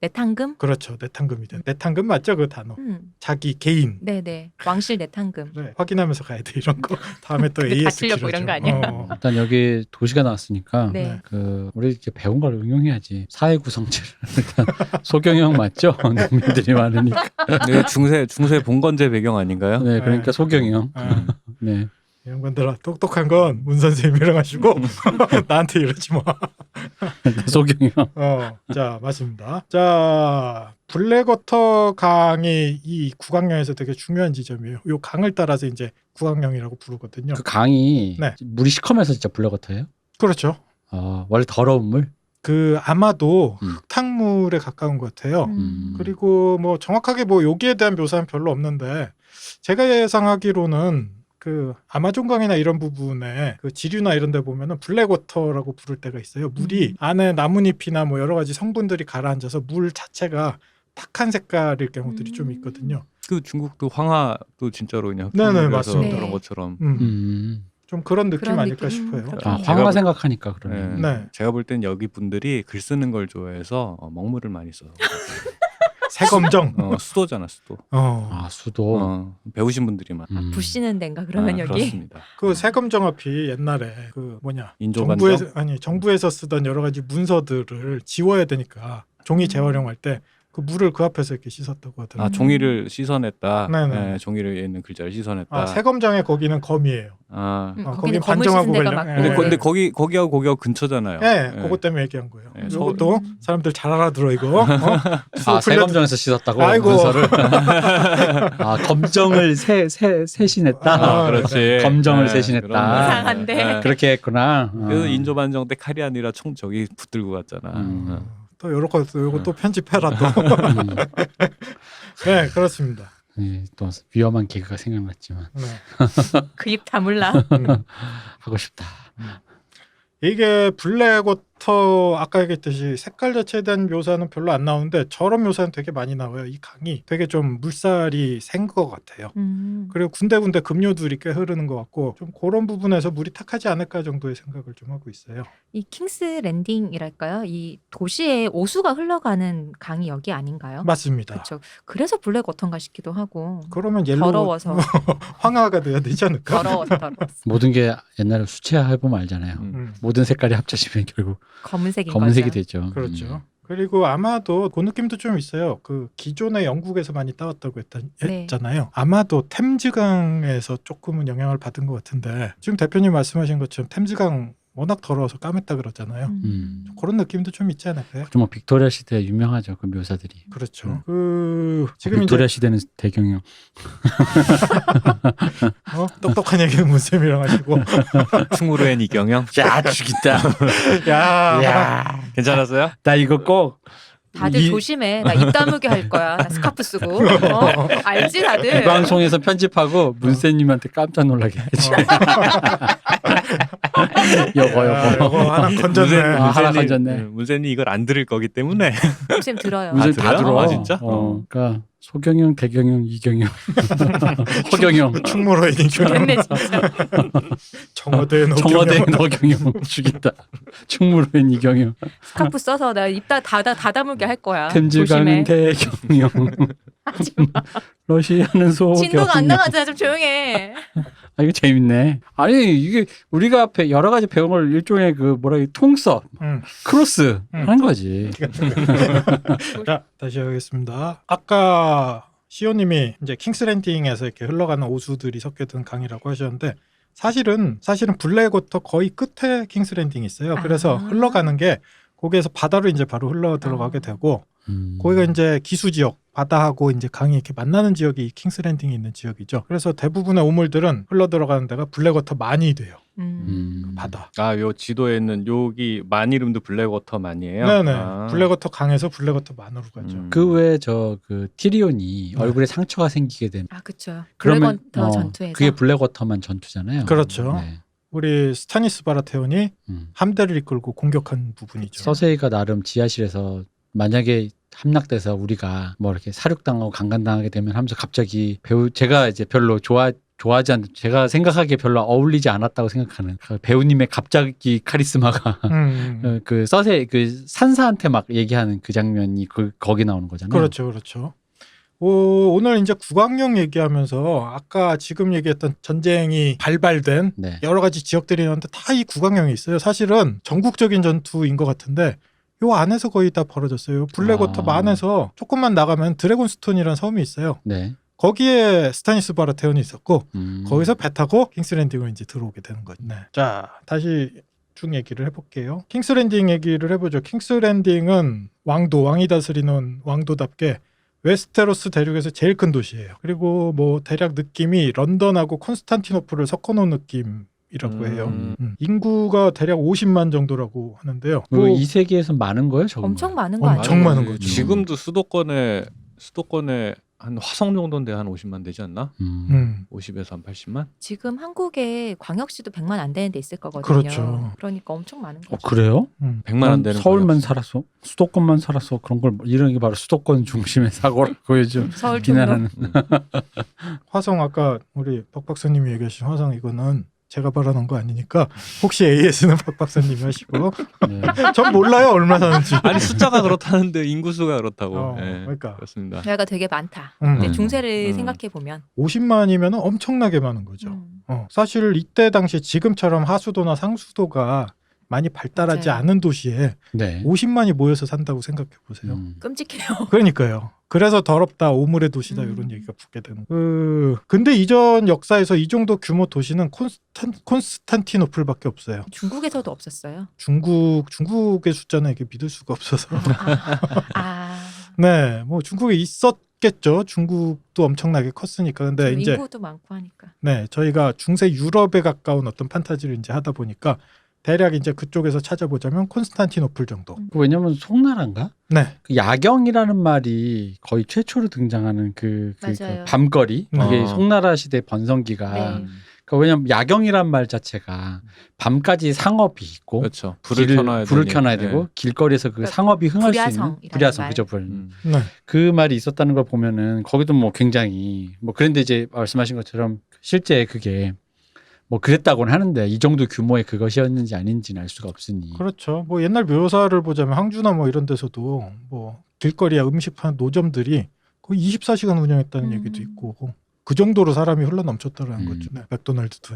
내탕금? 그렇죠, 내탕금이 돼. 내탕금 맞죠, 그 단어. 자기 개인. 네네. 왕실 내탕금. 그래, 확인하면서 가야 돼 이런 거. 다음에 또 근데 AS 다치려고 이런 거 아니야? 일단 여기 도시가 나왔으니까 네. 그 우리 이렇게 배운 걸 응용해야지. 사회 구성체를 일단 소경영 맞죠? 농민들이 많으니까. 네, 중세 봉건제 배경 아닌가요? 네, 그러니까 네. 소경영. 아, 네. 이런 건들아 똑똑한 건 문 선생님이랑 하시고 나한테 이러지 마. 소경영. 자 맞습니다. 자 블랙워터 강이 이 구강령에서 되게 중요한 지점이에요. 이 강을 따라서 이제 구강령이라고 부르거든요. 그 강이 네. 물이 시커면서 진짜 블랙워터예요? 그렇죠. 원래 더러운 물? 그 아마도 흙탕물에 가까운 것 같아요. 그리고 뭐 정확하게 뭐 여기에 대한 묘사는 별로 없는데 제가 예상하기로는 그 아마존강이나 이런 부분에 그 지류나 이런 데 보면은 블랙워터라고 부를 때가 있어요. 물이 안에 나뭇잎이나 뭐 여러 가지 성분들이 가라앉아서 물 자체가 탁한 색깔일 경우들이 좀 있거든요. 그 중국도 황하도 진짜로 그냥 네네, 흙탕물에서 맞습니다. 그런 것처럼. 좀 그런 느낌 그런 아닐까 느낌? 싶어요. 그렇군요. 황화 생각하니까 그러네. 네. 네. 제가 볼 땐 여기 분들이 글 쓰는 걸 좋아해서 먹물을 많이 써요. 새검정. 수도잖아, 수도. 수도. 배우신 분들이 많아. 부시는 데인가 그러면 여기? 그렇습니다. 그 새검정 앞이 옛날에 그 뭐냐 인조반정? 정부에서 쓰던 여러 가지 문서들을 지워야 되니까 종이 재활용할 때 그 물을 그 앞에서 이렇게 씻었다고 하더라고요. 종이를 씻어냈다. 네네. 네, 종이를 있는 글자를 씻어냈다. 새검정에 거기는 검이에요. 거기는 거긴 검을 반정하고 씻은 데가 관련- 맞고. 네. 근데 거기하고 거기가 근처잖아요. 네, 그것 때문에 얘기한 거예요. 네, 이것도 사람들 잘 알아들어 이거. 새검정에서 씻었다고 아이고. 문서를. 검정을 세신했다. 그렇지. 검정을 네, 세신했다. 그런 이상한데. 네. 그렇게 했구나. 그래서 인조반정 때 칼이 아니라 총 저기 붙들고 갔잖아. 또 요것도 편집해라 또. 네, 그렇습니다. 네, 또 위험한 개그가 생각났지만 네. 그 입 다물라. 하고 싶다. 이게 블랙워터 아까 얘기했듯이 색깔 자체에 대한 묘사는 별로 안 나오는데 저런 묘사는 되게 많이 나와요. 이 강이 되게 좀 물살이 센 것 같아요. 그리고 군데군데 급류들이 꽤 흐르는 것 같고 좀 그런 부분에서 물이 탁하지 않을까 정도의 생각을 좀 하고 있어요. 이 킹스 랜딩이랄까요? 이 도시에 오수가 흘러가는 강이 여기 아닌가요? 맞습니다. 그렇죠. 그래서 블랙워터인가 싶기도 하고. 그러면 옐로우 더러워서. 황화가 돼야 되지 않을까? 더러워서. 모든 게 옛날에 수채화 해보면 알잖아요. 모든 색깔이 합쳐지면 결국 검은색인 검은색이 거죠. 되죠. 그렇죠. 그리고 아마도 그 느낌도 좀 있어요. 그 기존에 영국에서 많이 따왔다고 했잖아요. 아마도 템즈강에서 조금은 영향을 받은 것 같은데 지금 대표님 말씀하신 것처럼 템즈강 워낙 더러워서 까맸다 그러잖아요. 그런 느낌도 좀 있지 않을까요? 좀 빅토리아 시대 유명하죠. 그 묘사들이. 그렇죠. 지금 빅토리아 이제 시대는 대경영. 똑똑한 얘기는 문쌤이랑 하시고 충무로엔 이경영. 야 죽인다. 야, 괜찮았어요? 나 이거 꼭 다들 조심해. 나 입 다물게 할 거야. 나 스카프 쓰고. 알지 다들. 이 방송에서 편집하고 문쌤님한테 깜짝 놀라게 해야지. 요거. 하나 건졌네. 하나 건졌네. 문세님 이걸 안 들을 거기 때문에. 쌤 들어요. 문쌤 들어요? 다 들어. 아, 진짜? 그러니까 소경영, 대경영, 이경영, 허경영, 충무로의 이경영, 됐네 진짜. 청와대의 청와대 노경영. 너경영 죽인다. 충무로엔 이경영, 스카프 써서 나 입 다물게 할 거야. 템질가는 조심해. 대경영, 하지 마. 러시아는 소경영. 진도가 안 나가잖아. 좀 조용해. 아 이거 재밌네. 아니 이게 우리가 여러 가지 배운 걸 일종의 그 통섭, 크로스 하는 거지. 자, 다시 하겠습니다. 아까 시오님이 이제 킹스랜딩에서 이렇게 흘러가는 오수들이 섞여든 강이라고 하셨는데 사실은 블랙워터 거의 끝에 킹스랜딩이 있어요. 그래서 흘러가는 게 거기에서 바다로 이제 바로 흘러 들어가게 되고 거기가 이제 기수 지역, 바다하고 이제 강이 이렇게 만나는 지역이 킹스랜딩이 있는 지역이죠. 그래서 대부분의 오물들은 흘러 들어가는 데가 블랙워터 만이 돼요. 바다. 아, 요 지도에 있는 여기 만 이름도 블랙워터 만이에요. 네네. 아. 블랙워터 강에서 블랙워터 만으로 가죠. 그 외에 그 티리온이 얼굴에 상처가 생기게 되면 아 그렇죠. 그러면 블랙워터 전투에서. 그게 블랙워터만 전투잖아요. 그렇죠. 네. 우리 스타니스 바라테온이 함대를 이끌고 공격한 부분이죠. 서세이가 나름 지하실에서 만약에 함락돼서 우리가 뭐 이렇게 사륙당하고 강간당하게 되면 하면서 갑자기 제가 이제 별로 좋아하지 않는, 제가 생각하기에 별로 어울리지 않았다고 생각하는 그 배우님의 갑자기 카리스마가 그 서세 그 산사한테 막 얘기하는 그 장면이 거기 나오는 거잖아요. 그렇죠. 오늘 이제 국왕령 얘기하면서 아까 지금 얘기했던 전쟁이 발발된 네. 여러 가지 지역들이 있는데 다 이 국왕령이 있어요. 사실은 전국적인 전투인 것 같은데 요 안에서 거의 다 벌어졌어요. 블랙워터 만에서 조금만 나가면 드래곤스톤이라는 섬이 있어요. 네. 거기에 스타니스 바라테온이 있었고 거기서 배 타고 킹스랜딩을 이제 들어오게 되는 거죠. 네. 자, 다시 쭉 얘기를 해볼게요. 킹스랜딩 얘기를 해보죠. 킹스랜딩은 왕이 다스리는 왕도답게 웨스테로스 대륙에서 제일 큰 도시예요. 그리고 뭐 대략 느낌이 런던하고 콘스탄티노플을 섞어놓은 느낌이라고 해요. 인구가 대략 50만 정도라고 하는데요. 뭐 이 세계에서 많은 거예요, 저거? 엄청 많은 거 아니에요? 엄청 많은 거죠. 지금도 수도권에 한 화성 정도인데 한 50만 되지 않나? 50에서 한 80만? 지금 한국에 광역시도 100만 안 되는 데 있을 거거든요. 그렇죠. 그러니까 엄청 많은 거죠. 그래요? 100만 안 되는 서울만 거예요. 살았어. 수도권만 살았어. 그런 걸 이런 게 바로 수도권 중심의 사고라고 요즘 서울 종로. 비난하는. 화성 아까 우리 박 박사님이 얘기하신 화성 이거는 제가 바라는 거 아니니까 혹시 AS는 박 박사님이 하시고 네. 전 몰라요 얼마 사는지. 아니 숫자가 그렇다는데 인구수가 그렇다고. 네, 그러니까 그렇습니다. 저희가 되게 많다. 음. 근데 중세를 생각해 보면 50만이면 엄청나게 많은 거죠. 사실 이때 당시 지금처럼 하수도나 상수도가 많이 발달하지 맞아요. 않은 도시에 네. 50만이 모여서 산다고 생각해 보세요. 끔찍해요. 그러니까요. 그래서 더럽다 오물의 도시다 이런 얘기가 붙게 되는. 근데 이전 역사에서 이 정도 규모 도시는 콘스탄티노플밖에 없어요. 중국에서도 없었어요. 중국의 숫자는 이렇게 믿을 수가 없어서. 네, 뭐 중국에 있었겠죠. 중국도 엄청나게 컸으니까. 근데 이제 인구도 많고 하니까. 네, 저희가 중세 유럽에 가까운 어떤 판타지를 이제 하다 보니까 대략 이제 그쪽에서 찾아보자면 콘스탄티노플 정도. 왜냐면 송나라인가? 네. 그 야경이라는 말이 거의 최초로 등장하는 그 맞아요. 밤거리. 그게 어. 송나라 시대 번성기가. 네. 그러니까 왜냐면 야경이란 말 자체가 밤까지 상업이 있고 그렇죠. 불을 켜놔야 되고 길거리에서 그 그러니까 상업이 흥할 수 있는 불야성이라는 불야성, 말. 그죠, 불. 네. 그 말이 있었다는 걸 보면은 거기도 뭐 굉장히 뭐 그런데 이제 말씀하신 것처럼 실제 그게 뭐 그랬다고는 하는데 이 정도 규모의 그것이었는지 아닌지는 알 수가 없으니. 그렇죠. 뭐 옛날 묘사를 보자면 항주나 뭐 이런 데서도 뭐 길거리에 음식 파는 노점들이 거의 24시간 운영했다는 얘기도 있고 그 정도로 사람이 흘러 넘쳤다라는 거죠. 네, 맥도날드도.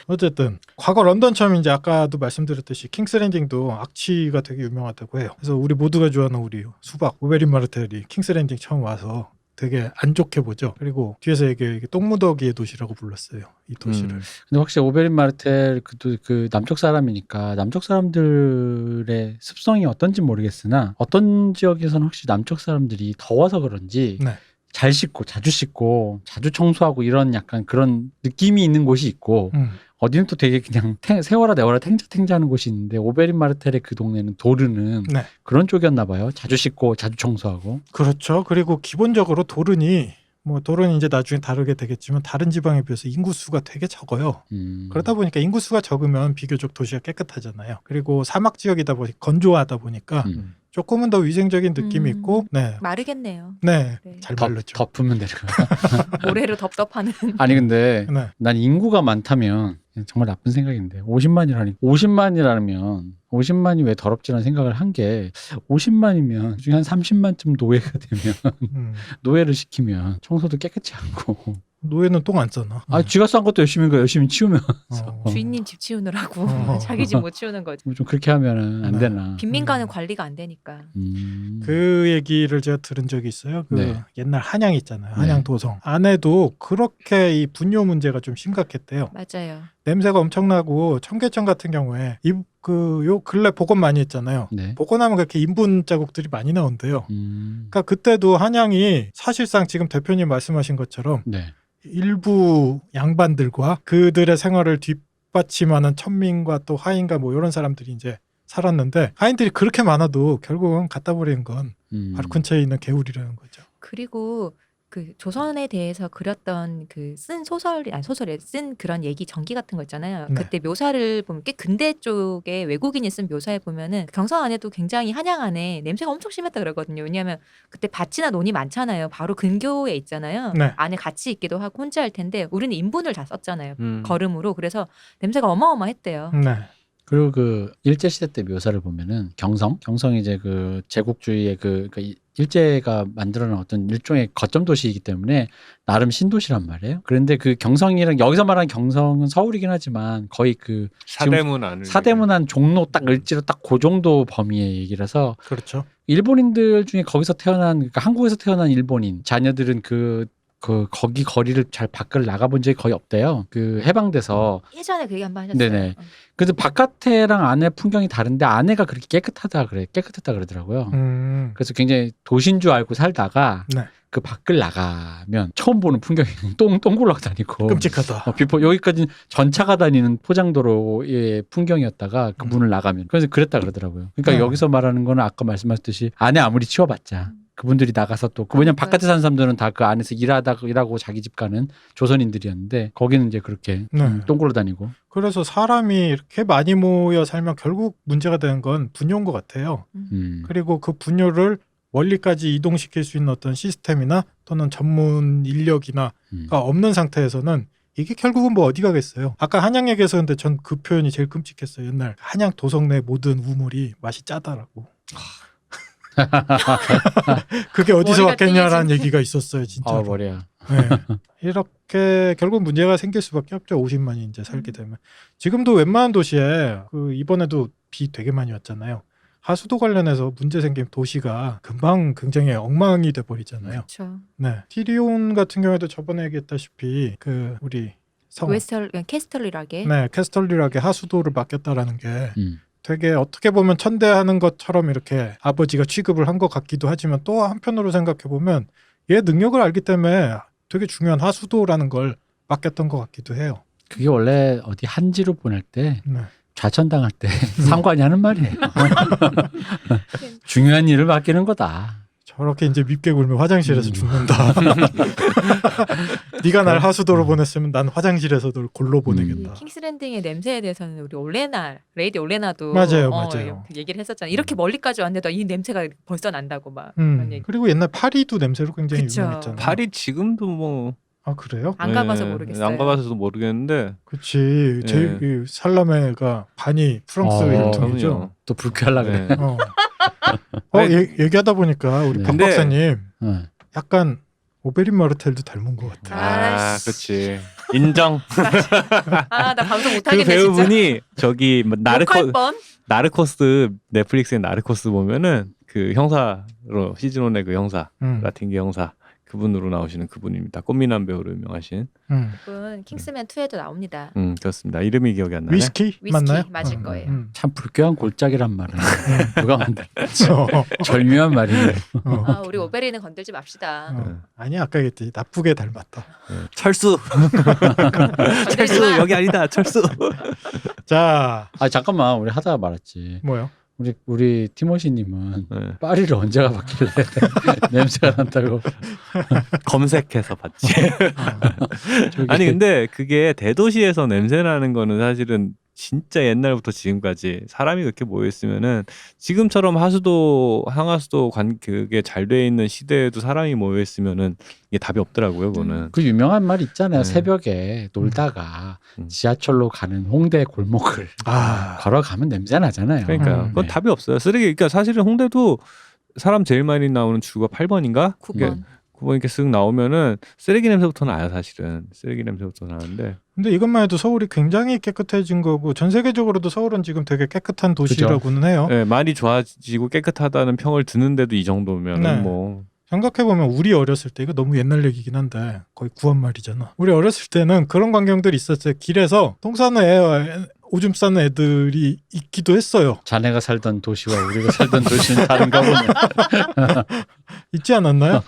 어쨌든 과거 런던처럼 이제 아까도 말씀드렸듯이 킹스랜딩도 악취가 되게 유명하다고 해요. 그래서 우리 모두가 좋아하는 우리 수박 오베린 마르텔이 킹스랜딩 처음 와서 되게 안 좋게 보죠. 그리고 뒤에서 이게 똥무더기의 도시라고 불렀어요. 이 도시를. 근데 확실히 오베린 마르텔 그 남쪽 사람이니까 남쪽 사람들의 습성이 어떤지 모르겠으나 어떤 지역에서는 확실히 남쪽 사람들이 더워서 그런지 네. 잘 씻고 자주 청소하고 이런 약간 그런 느낌이 있는 곳이 있고 어디는 또 되게 그냥 세워라 내워라 탱자탱자하는 곳이 있는데 오베린 마르텔의 그 동네는 도르는 네. 그런 쪽이었나 봐요. 자주 씻고 자주 청소하고. 그렇죠. 그리고 기본적으로 도른이 이제 나중에 다르게 되겠지만 다른 지방에 비해서 인구수가 되게 적어요. 그러다 보니까 인구수가 적으면 비교적 도시가 깨끗하잖아요. 그리고 사막 지역이다 보니 건조하다 보니까 조금은 더 위생적인 느낌이 음. 있고, 네, 마르겠네요. 네, 네. 잘 말렸죠. 덮으면 되는 거야. 모래로 덮덮하는. 아니 근데 네, 난 인구가 많다면 정말 나쁜 생각인데 50만이라면 50만이 왜 더럽지라는 생각을 한 게 50만이면 그중에 한 30만쯤 노예가 되면 노예를 시키면 청소도 깨끗이 하고 노예는 똥 안 싸나? 아 쥐가 싼 것도 열심히 치우면 주인님 집 치우느라고 어. 자기 집 못 치우는 거지. 좀 그렇게 하면은 안 네. 되나. 빈민가는 관리가 안 되니까. 그 얘기를 제가 들은 적이 있어요. 그 네. 옛날 한양 있잖아요. 네. 한양 도성 안에도 그렇게 이 분뇨 문제가 좀 심각했대요. 맞아요. 냄새가 엄청나고 청계천 같은 경우에 요 근래 복원 많이 했잖아요. 네. 복원하면 그렇게 인분 자국들이 많이 나온대요. 음. 그러니까 그때도 한양이 사실상 지금 대표님 말씀하신 것처럼 네. 일부 양반들과 그들의 생활을 뒷받침하는 천민과 또 하인과 뭐 이런 사람들이 이제 살았는데 하인들이 그렇게 많아도 결국은 갖다 버리는 건 바로 근처에 있는 개울이라는 거죠. 그리고 그 조선에 대해서 그렸던 그 쓴 소설에 쓴 그런 얘기 전기 같은 거 있잖아요. 네. 그때 묘사를 보면 꽤 근대 쪽에 외국인이 쓴 묘사에 보면은 경성 안에도 굉장히 한양 안에 냄새가 엄청 심했다 그러거든요. 왜냐하면 그때 밭이나 논이 많잖아요. 바로 근교에 있잖아요. 네. 안에 같이 있기도 하고 혼자 할 텐데 우리는 인분을 다 썼잖아요. 음. 거름으로. 그래서 냄새가 어마어마했대요. 네. 그리고 그 일제 시대 때 묘사를 보면은 경성이 이제 그 제국주의의 그러니까 일제가 만들어낸 어떤 일종의 거점 도시이기 때문에 나름 신도시란 말이에요. 그런데 그 경성이랑 여기서 말하는 경성은 서울이긴 하지만 거의 그 사대문 안을 사대문 안 종로 딱 을지로 딱 그 정도 범위의 얘기라서 그렇죠. 일본인들 중에 거기서 태어난 그러니까 한국에서 태어난 일본인 자녀들은 거기 거리를 잘 밖을 나가본 적이 거의 없대요. 그 해방돼서 예전에 그 얘기 한번 하셨어요. 네네. 그래서 바깥에랑 안에 풍경이 다른데 안에가 그렇게 깨끗했다 그러더라고요. 그래서 굉장히 도시인 줄 알고 살다가 네. 그 밖을 나가면 처음 보는 풍경이 똥 굴러가 다니고 끔찍하다. 여기까지는 전차가 다니는 포장도로의 풍경이었다가 그 문을 나가면 그래서 그랬다 그러더라고요. 그러니까 여기서 말하는 거는 아까 말씀하셨듯이 안에 아무리 치워봤자 그분들이 나가서 또 왜냐면 바깥에 사는 사람들은 다 그 안에서 일하고 자기 집 가는 조선인들이었는데 거기는 이제 그렇게 네. 똥 굴러 다니고 그래서 사람이 이렇게 많이 모여 살면 결국 문제가 되는 건 분뇨인 것 같아요. 그리고 그 분뇨를 멀리까지 이동시킬 수 있는 어떤 시스템이나 또는 전문 인력이나 없는 상태에서는 이게 결국은 뭐 어디 가겠어요. 아까 한양 얘기해서 근데 전 그 표현이 제일 끔찍했어요. 옛날 한양 도성 내 모든 우물이 맛이 짜다라고. 그게 어디서 머리가 왔겠냐라는 띵해지네. 얘기가 있었어요. 진짜로. 머리야. 네. 이렇게 결국 문제가 생길 수밖에 없죠. 50만이 이제 살게 되면. 지금도 웬만한 도시에 그 이번에도 비 되게 많이 왔잖아요. 하수도 관련해서 문제 생기면 도시가 금방 굉장히 엉망이 돼 버리잖아요. 그렇죠. 네. 티리온 같은 경우에도 저번에 얘기했다시피 그 우리 성 캐스털리라게. 네, 캐스털리락에 하수도를 맡겼다라는 게 음. 되게 어떻게 보면 천대하는 것처럼 이렇게 아버지가 취급을 한 것 같기도 하지만 또 한편으로 생각해 보면 얘 능력을 알기 때문에 되게 중요한 하수도라는 걸 맡겼던 것 같기도 해요. 그게 원래 어디 한지로 보낼 때 네. 좌천당할 때 상관이 하는 말이에요. 중요한 일을 맡기는 거다. 저렇게 이제 밉게 굴면 화장실에서 죽는다. 네가 날 하수도로 보냈으면 난 화장실에서 널 골로 이 보내겠다. 킹스랜딩의 냄새에 대해서는 우리 레이디 올레나도 맞아요. 그 얘기를 했었잖아요. 이렇게 멀리까지 왔는데도 이 냄새가 벌써 난다고 막 그런 얘기. 그리고 옛날 파리도 냄새로 굉장히 그쵸. 유명했잖아요. 파리 지금도 뭐 아 그래요? 안 가봐서 네, 모르겠어요. 안 가봐서도 모르겠는데 그치. 네. 제일 이 살라메가 반이 프랑스 혈통이죠. 그럼요. 또 불쾌하려고 그래. 네. 얘기하다 보니까 우리 네. 박 근데- 박사님 네. 약간 오베린 마르텔도 닮은 것 같아요. 아, 그렇지. 인정. 나 방송 그 못하겠네 진짜. 배우분이 저기 뭐 욕할 뻔. 나르코스 넷플릭스의 나르코스 보면은 그 형사로 시즌 1의 그 형사 음. 라틴계 형사 그분으로 나오시는 그분입니다. 꽃미남 배우로 유명하신. 그분 킹스맨 2에도 나옵니다. 그렇습니다. 이름이 기억이 안 나네. 위스키 위스키 맞나요? 맞을 거예요. 참 불쾌한 골짜기란 말은 누가 만들었지? 어, 절묘한 말이네. 우리 오베리는 건들지 맙시다. 아니 아까 얘기했지 나쁘게 닮았다. 철수. 철수 건들지 마. 여기 아니다. 철수. 자 아 잠깐만 우리 하다가 말았지. 뭐요? 우리 티모시님은 네. 파리를 언제 가봤길래 냄새가 난다고. 검색해서 봤지. 저기- 아니 근데 그게 대도시에서 냄새 나는 거는 사실은 진짜 옛날부터 지금까지 사람이 그렇게 모여 있으면은 지금처럼 하수도 항하수도 그게 잘 돼 있는 시대에도 사람이 모여 있으면은 이게 답이 없더라고요. 그거는. 그 유명한 말 있잖아요. 네. 새벽에 놀다가 음. 지하철로 가는 홍대 골목을 걸어가면 냄새 나잖아요. 그러니까 그건 네. 답이 없어요. 쓰레기. 그러니까 사실은 홍대도 사람 제일 많이 나오는 주가 8번인가? 9번. 9번 이렇게 쓱 나오면은 쓰레기 냄새부터 나요. 사실은 쓰레기 냄새부터 나는데. 근데 이것만 해도 서울이 굉장히 깨끗해진 거고 전 세계적으로도 서울은 지금 되게 깨끗한 도시라고는 해요. 네, 많이 좋아지고 깨끗하다는 평을 듣는데도 이 정도면은 네. 뭐. 생각해보면 우리 어렸을 때 이거 너무 옛날 얘기긴 한데 거의 구한말이잖아. 우리 어렸을 때는 그런 광경들이 있었어요. 길에서 똥 싸는 애, 오줌 싸는 애들이 있기도 했어요. 자네가 살던 도시와 우리가 살던 도시는 다른가 보네. 있지 않았나요?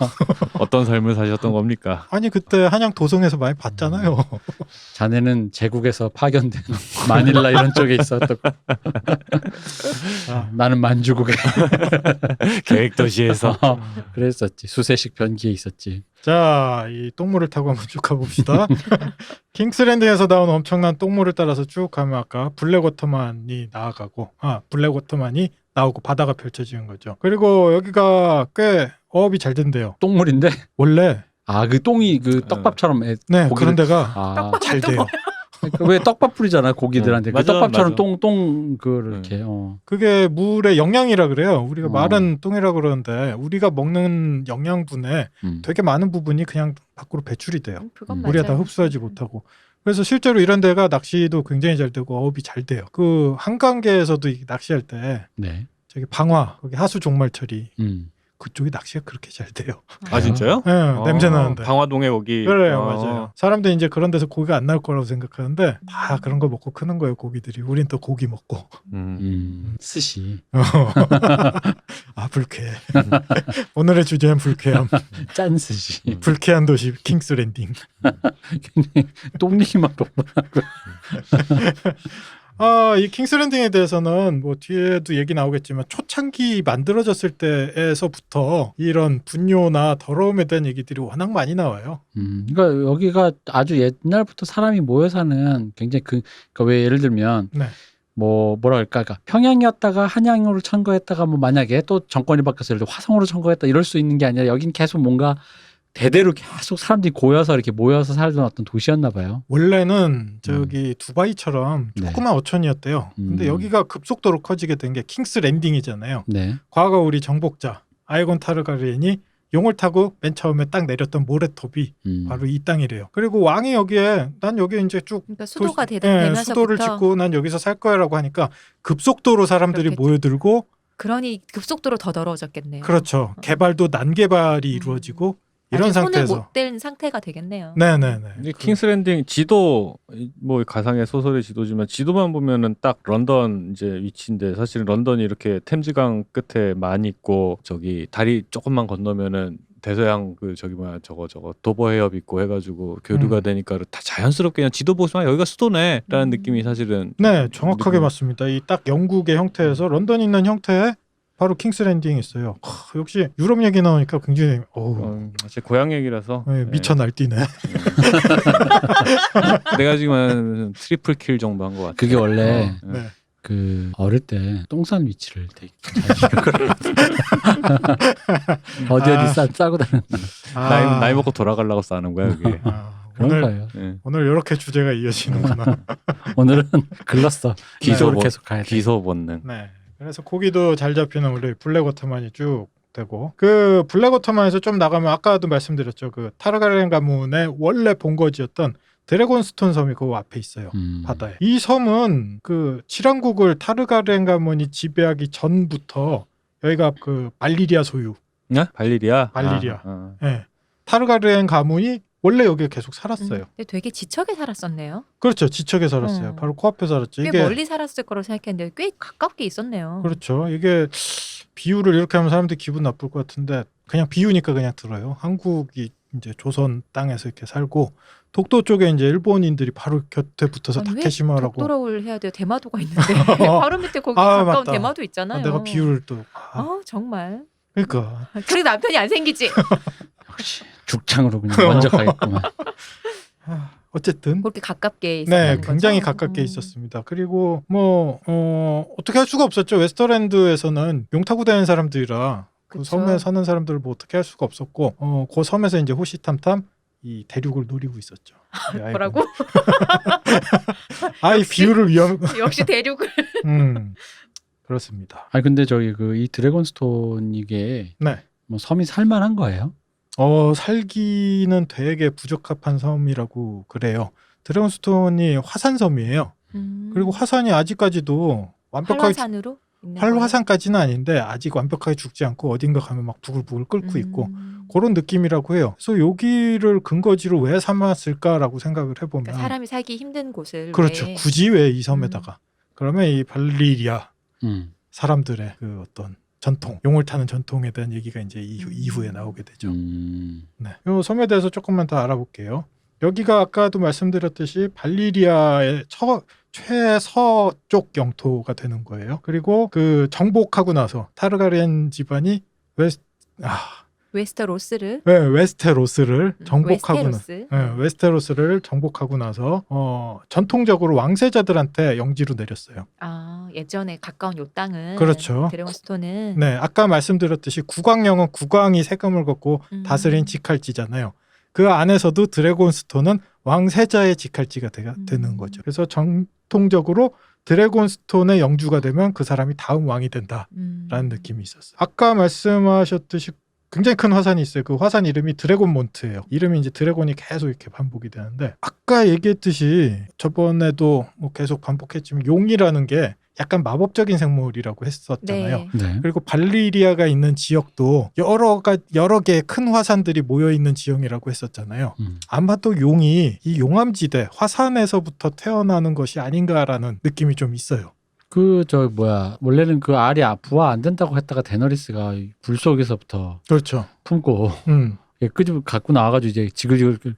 어떤 삶을 사셨던 겁니까? 아니 그때 한양 도성에서 많이 봤잖아요. 자네는 제국에서 파견된 마닐라 이런 쪽에 있었던. 나는 만주국에. 계획도시에서. 그랬었지. 수세식 변기에 있었지. 자, 이 똥물을 타고 한번 쭉 가봅시다. 킹스랜딩에서 나온 엄청난 똥물을 따라서 쭉 가면 아까 블랙워터만이 나아가고 블랙워터만이 나오고 바다가 펼쳐지는 거죠. 그리고 여기가 꽤 어업이 잘 된대요. 똥물인데 원래 그 똥이 그 떡밥처럼 네 고기를- 그런 데가 잘 돼요. 왜 떡밥 뿌리잖아 고기들한테. 그 맞아, 떡밥처럼 맞아. 똥 그렇게. 그게 물의 영양이라 그래요. 우리가 어. 마른 똥이라 그러는데 우리가 먹는 영양분에 되게 많은 부분이 그냥 밖으로 배출이 돼요. 그건 우리가 다 맞아요. 흡수하지 못하고. 그래서 실제로 이런 데가 낚시도 굉장히 잘 되고 어업이 잘 돼요. 그 한강계에서도 낚시할 때 네. 저기 방화 거기 하수 종말처리 음. 그쪽이 낚시가 그렇게 잘 돼요. 아 진짜요? 네, 냄새 나는데. 방화동에 거기. 그래요, 맞아요. 사람들이 이제 그런 데서 고기가 안 나올 거라고 생각하는데 다 그런 거 먹고 크는 거예요, 고기들이. 우린 또 고기 먹고. 스시. 불쾌해. 오늘의 주제는 불쾌함. 짠 스시. 불쾌한 도시 킹스랜딩. 똥 얘기만 먹더라고. 이 킹스랜딩에 대해서는 뭐 뒤에도 얘기 나오겠지만 초창기 만들어졌을 때에서부터 이런 분뇨나 더러움에 대한 얘기들이 워낙 많이 나와요. 그러니까 여기가 아주 옛날부터 사람이 모여 사는 굉장히 그러니까 왜 예를 들면 네. 뭐라 할까, 그러니까 평양이었다가 한양으로 천거했다가 뭐 만약에 또 정권이 바뀌어서 예를 들어 화성으로 천거했다 이럴 수 있는 게 아니라 여긴 계속 뭔가 대대로 계속 사람들이 고여서 이렇게 모여서 살던 어떤 도시였나 봐요. 원래는 저기 두바이처럼 네. 조그만 어촌이었대요. 근데 여기가 급속도로 커지게 된 게 킹스랜딩이잖아요. 네. 과거 우리 정복자 아이곤 타르가리엔이 용을 타고 맨 처음에 딱 내렸던 모래톱이 바로 이 땅이래요. 그리고 왕이 여기에 난 여기 이제 쭉 그러니까 수도가 되면서부터 수도를 짓고 난 여기서 살 거야라고 하니까 급속도로 사람들이 그렇겠죠. 모여들고 그러니 급속도로 더 더러워졌겠네요. 그렇죠. 개발도 난개발이 이루어지고 이런 아직 손을 상태에서 못 댈 상태가 되겠네요. 네네네. 이게 킹스랜딩 지도 뭐 가상의 소설의 지도지만 지도만 보면은 딱 런던 이제 위치인데 사실은 런던이 이렇게 템즈강 끝에 많이 있고 저기 다리 조금만 건너면은 대서양 그 저기 뭐야 저거 도버 해협 있고 해가지고 교류가 되니까 다 자연스럽게 그냥 지도 보시면 여기가 수도네라는 느낌이 사실은 네, 정확하게 느낌. 맞습니다. 이 딱 영국의 형태에서 런던 있는 형태에 바로 킹스랜딩이 있어요. 역시 유럽 얘기 나오니까 굉장히 제 고향 얘기라서 미쳐 날뛰네. 내가 지금 한 트리플 킬 정도 한 것 같아. 그게 원래 네. 그 어릴 때 똥 싼 위치를 되게 잘 기억을 어디 싸고 다니는 나이 먹고 돌아가려고 싸는 거야 여기. 그런 오늘 거예요. 오늘 이렇게 주제가 이어지는구나. 오늘은 글렀어. 기조를 뭐, 계속 가야 돼. 기소 본능. 네. 그래서 고기도 잘 잡히는 우리 블랙워터만이 쭉 되고 그 블랙워터만에서 좀 나가면 아까도 말씀드렸죠. 그 타르가렌 가문의 원래 본거지였던 드래곤스톤 섬이 그 앞에 있어요. 바다에. 이 섬은 그 칠왕국을 타르가렌 가문이 지배하기 전부터 여기가 그 발리리아 소유. 네? 발리리아. 발리리아. 네. 타르가렌 가문이 원래 여기에 계속 살았어요. 근데 되게 지척에 살았었네요. 그렇죠. 지척에 살았어요. 바로 코앞에 살았죠. 꽤 이게 멀리 살았을 거라고 생각했는데 꽤 가깝게 있었네요. 그렇죠. 이게 비유를 이렇게 하면 사람들이 기분 나쁠 것 같은데 그냥 비유니까 그냥 들어요. 한국이 이제 조선 땅에서 이렇게 살고 독도 쪽에 이제 일본인들이 바로 곁에 붙어서 아니, 왜 타케시마라고. 독도를 해야 돼요? 대마도가 있는데 바로 밑에 거기 가까운 맞다. 대마도 있잖아요. 내가 비유를 또. 정말. 그러니까. 그래도 남편이 안 생기지. 역시 죽창으로 그냥 먼저 가겠구만. 어쨌든 그렇게 가깝게 있었다는 네, 굉장히 거죠? 가깝게 있었습니다. 그리고 뭐 어떻게 할 수가 없었죠. 웨스터랜드에서는 용 타고 다니는 사람들이라 그 그쵸. 섬에 사는 사람들을 뭐 어떻게 할 수가 없었고 그 섬에서 이제 호시탐탐 이 대륙을 노리고 있었죠. 네, 아이고. 뭐라고? 이 역시. 비유를 위험. 역시 대륙을. 그렇습니다. 아니 근데 저기 그 이 드래곤스톤 이게 네. 뭐 섬이 살만한 거예요? 살기는 되게 부적합한 섬이라고 그래요. 드래곤스톤이 화산섬이에요. 그리고 화산이 아직까지도 완벽하게 활화산으로 있는 거예요? 활화산까지는 아닌데 아직 완벽하게 죽지 않고 어딘가 가면 막 부글부글 끓고 있고 그런 느낌이라고 해요. 그래서 여기를 근거지로 왜 삼았을까라고 생각을 해보면 그러니까 사람이 살기 힘든 곳을 그렇죠. 왜 굳이 왜 이 섬에다가 그러면 이 발리리아 사람들의 그 어떤 전통, 용을 타는 전통에 대한 얘기가 이제 이후에 나오게 되죠. 네. 이 섬에 대해서 조금만 더 알아볼게요. 여기가 아까도 말씀드렸듯이 발리리아의 최서쪽 영토가 되는 거예요. 그리고 그 정복하고 나서 타르가리엔 집안이 웨스테로스를 정복하고 웨스테로스를 정복하고 나서 전통적으로 왕세자들한테 영지로 내렸어요. 예전에 가까운 요 땅은 그렇죠. 드래곤스톤은 네, 아까 말씀드렸듯이 국왕령은 국왕이 세금을 걷고 다스린 직할지잖아요. 그 안에서도 드래곤스톤은 왕세자의 직할지가 되는 거죠. 그래서 정통적으로 드래곤스톤의 영주가 되면 그 사람이 다음 왕이 된다라는 느낌이 있었어요. 아까 말씀하셨듯이 굉장히 큰 화산이 있어요. 그 화산 이름이 드래곤몬트예요. 이름이 이제 드래곤이 계속 이렇게 반복이 되는데 아까 얘기했듯이 저번에도 뭐 계속 반복했지만 용이라는 게 약간 마법적인 생물이라고 했었잖아요. 네. 그리고 발리리아가 있는 지역도 여러 개의 큰 화산들이 모여 있는 지형이라고 했었잖아요. 아마도 용이 이 용암지대 화산에서부터 태어나는 것이 아닌가라는 느낌이 좀 있어요. 원래는 그 알이 부화 안 된다고 했다가 데너리스가 불 속에서부터 그렇죠. 품고 끄집 갖고 나와가지고 이제 지글지글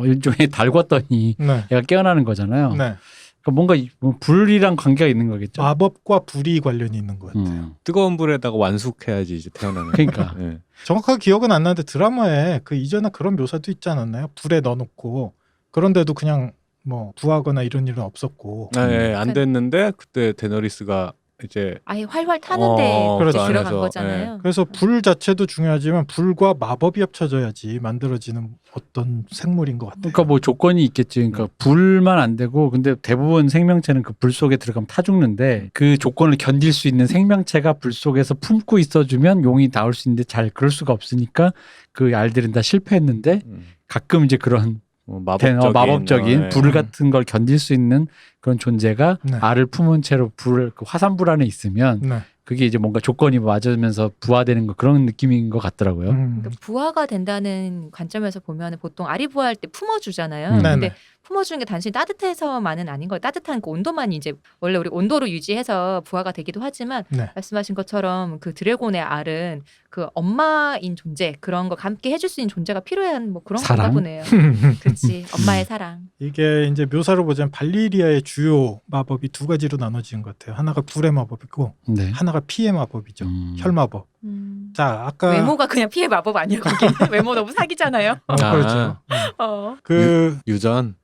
일종의 달궜더니 네. 얘가 깨어나는 거잖아요. 네. 그러니까 뭔가 불이랑 관계가 있는 거겠죠. 마법과 불이 관련이 있는 것 같아요. 뜨거운 불에다가 완숙해야지 이제 태어나는. 그러니까. 네. 정확하게 기억은 안 나는데 드라마에 그 이전에 그런 묘사도 있지 않았나요? 불에 넣어놓고 그런데도 그냥 뭐 부하거나 이런 일은 없었고. 안 됐는데 그때 데너리스가 이제 아예 활활 타는데 그렇죠. 들어간 안에서, 거잖아요. 그래서 불 자체도 중요하지만 불과 마법이 합쳐져야지 만들어지는 어떤 생물인 것 같아요. 그러니까 뭐 조건이 있겠지. 그러니까 불만 안 되고 근데 대부분 생명체는 그 불 속에 들어가면 타 죽는데 그 조건을 견딜 수 있는 생명체가 불 속에서 품고 있어주면 용이 나올 수 있는데 잘 그럴 수가 없으니까 그 알들은 다 실패했는데 가끔 이제 그런 마법적인 불 같은 걸 견딜 수 있는 그런 존재가 네. 알을 품은 채로 그 화산불 안에 있으면 네. 그게 이제 뭔가 조건이 맞으면서 부화되는 거 그런 느낌인 것 같더라고요. 그러니까 부화가 된다는 관점에서 보면 보통 알이 부화할 때 품어주잖아요. 네네. 근데 품어주는 게 단순히 따뜻해서만은 아닌 거예요. 따뜻한 그 온도만 이제 원래 우리 온도로 유지해서 부화가 되기도 하지만 네. 말씀하신 것처럼 그 드래곤의 알은 그 엄마인 존재 그런 거 함께 해줄 수 있는 존재가 필요한 뭐 그런 건가 보네요. 그렇지. 엄마의 사랑. 이게 이제 묘사로 보자면 발리리아의 주요 마법이 두 가지로 나눠지는 것 같아요. 하나가 불의 마법이고 네. 하나가 피의 마법이죠. 혈마법. 자, 아까 외모가 그냥 피의 마법 아니야 거기. 외모 너무 사기잖아요. 그렇죠. 유전.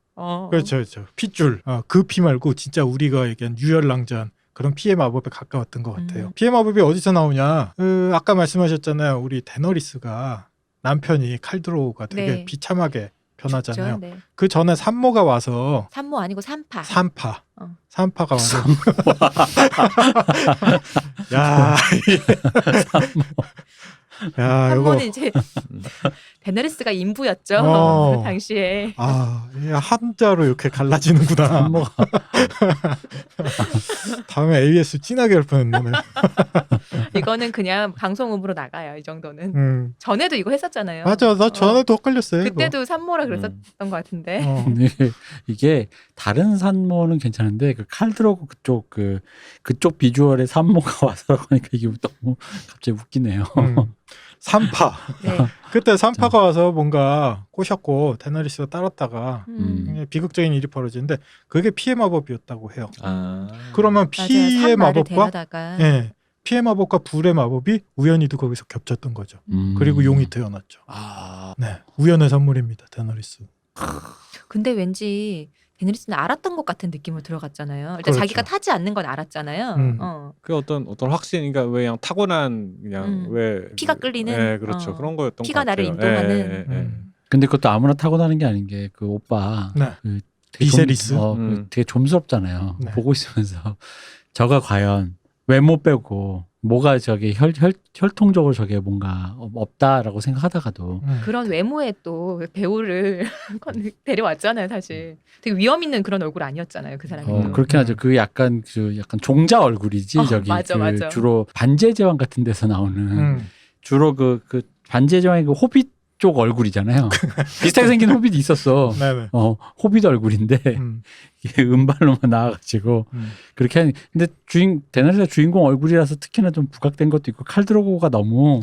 그렇죠. 핏줄. 그 피 말고 진짜 우리가 얘기한 유혈랑전 그런 피의 마법에 가까웠던 것 같아요. 피의 마법이 어디서 나오냐? 아까 말씀하셨잖아요. 우리 데너리스가 남편이 칼드로우가 되게 네. 비참하게 변하잖아요. 네. 그 전에 산모가 와서 산모 아니고 산파. 산파가 와서 야, 야, 이거 산모는 이제 데너리스가 인부였죠. 그 당시에. 이게 한자로 이렇게 갈라지는구나. 산모가 다음에 AS 진하게 할 뻔했네. 이거는 그냥 방송음으로 나가요. 이 정도는. 전에도 이거 했었잖아요. 맞아, 나 전에도 헷갈렸어요. 그때도 산모라 그랬었던 것 같은데. 이게 다른 산모는 괜찮은데 그 칼드로고 그쪽 비주얼의 산모가 와서라고 하니까 이게 너무 갑자기 웃기네요. 산파. 네. 그때 산파가 와서 뭔가 꼬셨고 데너리스가 따랐다가 굉장히 비극적인 일이 벌어지는데 그게 피의 마법이었다고 해요. 그러면 피의 마법과 피의 마법과 불의 마법이 우연히도 거기서 겹쳤던 거죠. 그리고 용이 태어났죠. 네, 우연의 선물입니다, 데너리스. 근데 왠지 데니리스는 알았던 것 같은 느낌으로 들어갔잖아요. 일단 그렇죠. 자기가 타지 않는 건 알았잖아요. 그 어떤 확신, 그러니까 왜 그냥 타고난 그냥 왜 피가 끌리는? 예, 그렇죠. 그런 거였던 피가 것 같아요. 나를 인도하는. 예, 예, 예. 근데 그것도 아무나 타고나는 게 아닌 게 그 오빠 네. 그 되게 비세리스? 되게 좀스럽잖아요. 네. 보고 있으면서 저가 과연 외모 빼고 뭐가 저게 혈통적으로 저게 뭔가 없다라고 생각하다가도 그런 외모에 또 배우를 데려왔잖아요, 사실. 되게 위험 있는 그런 얼굴 아니었잖아요, 그 사람이. 그렇긴 하죠. 그 약간 종자 얼굴이지. 저기 맞아, 그 맞아. 주로 반지의 제왕 같은 데서 나오는 주로 그 반지의 제왕의 그 호빗 쪽 얼굴이잖아요. 비슷하게 생긴 호빗이 있었어. 네네. 호빗 얼굴인데 이게 은발로만 나와가지고 그렇게 하는. 근데 데나리가 주인공 얼굴이라서 특히나 좀 부각된 것도 있고 칼드로고가 너무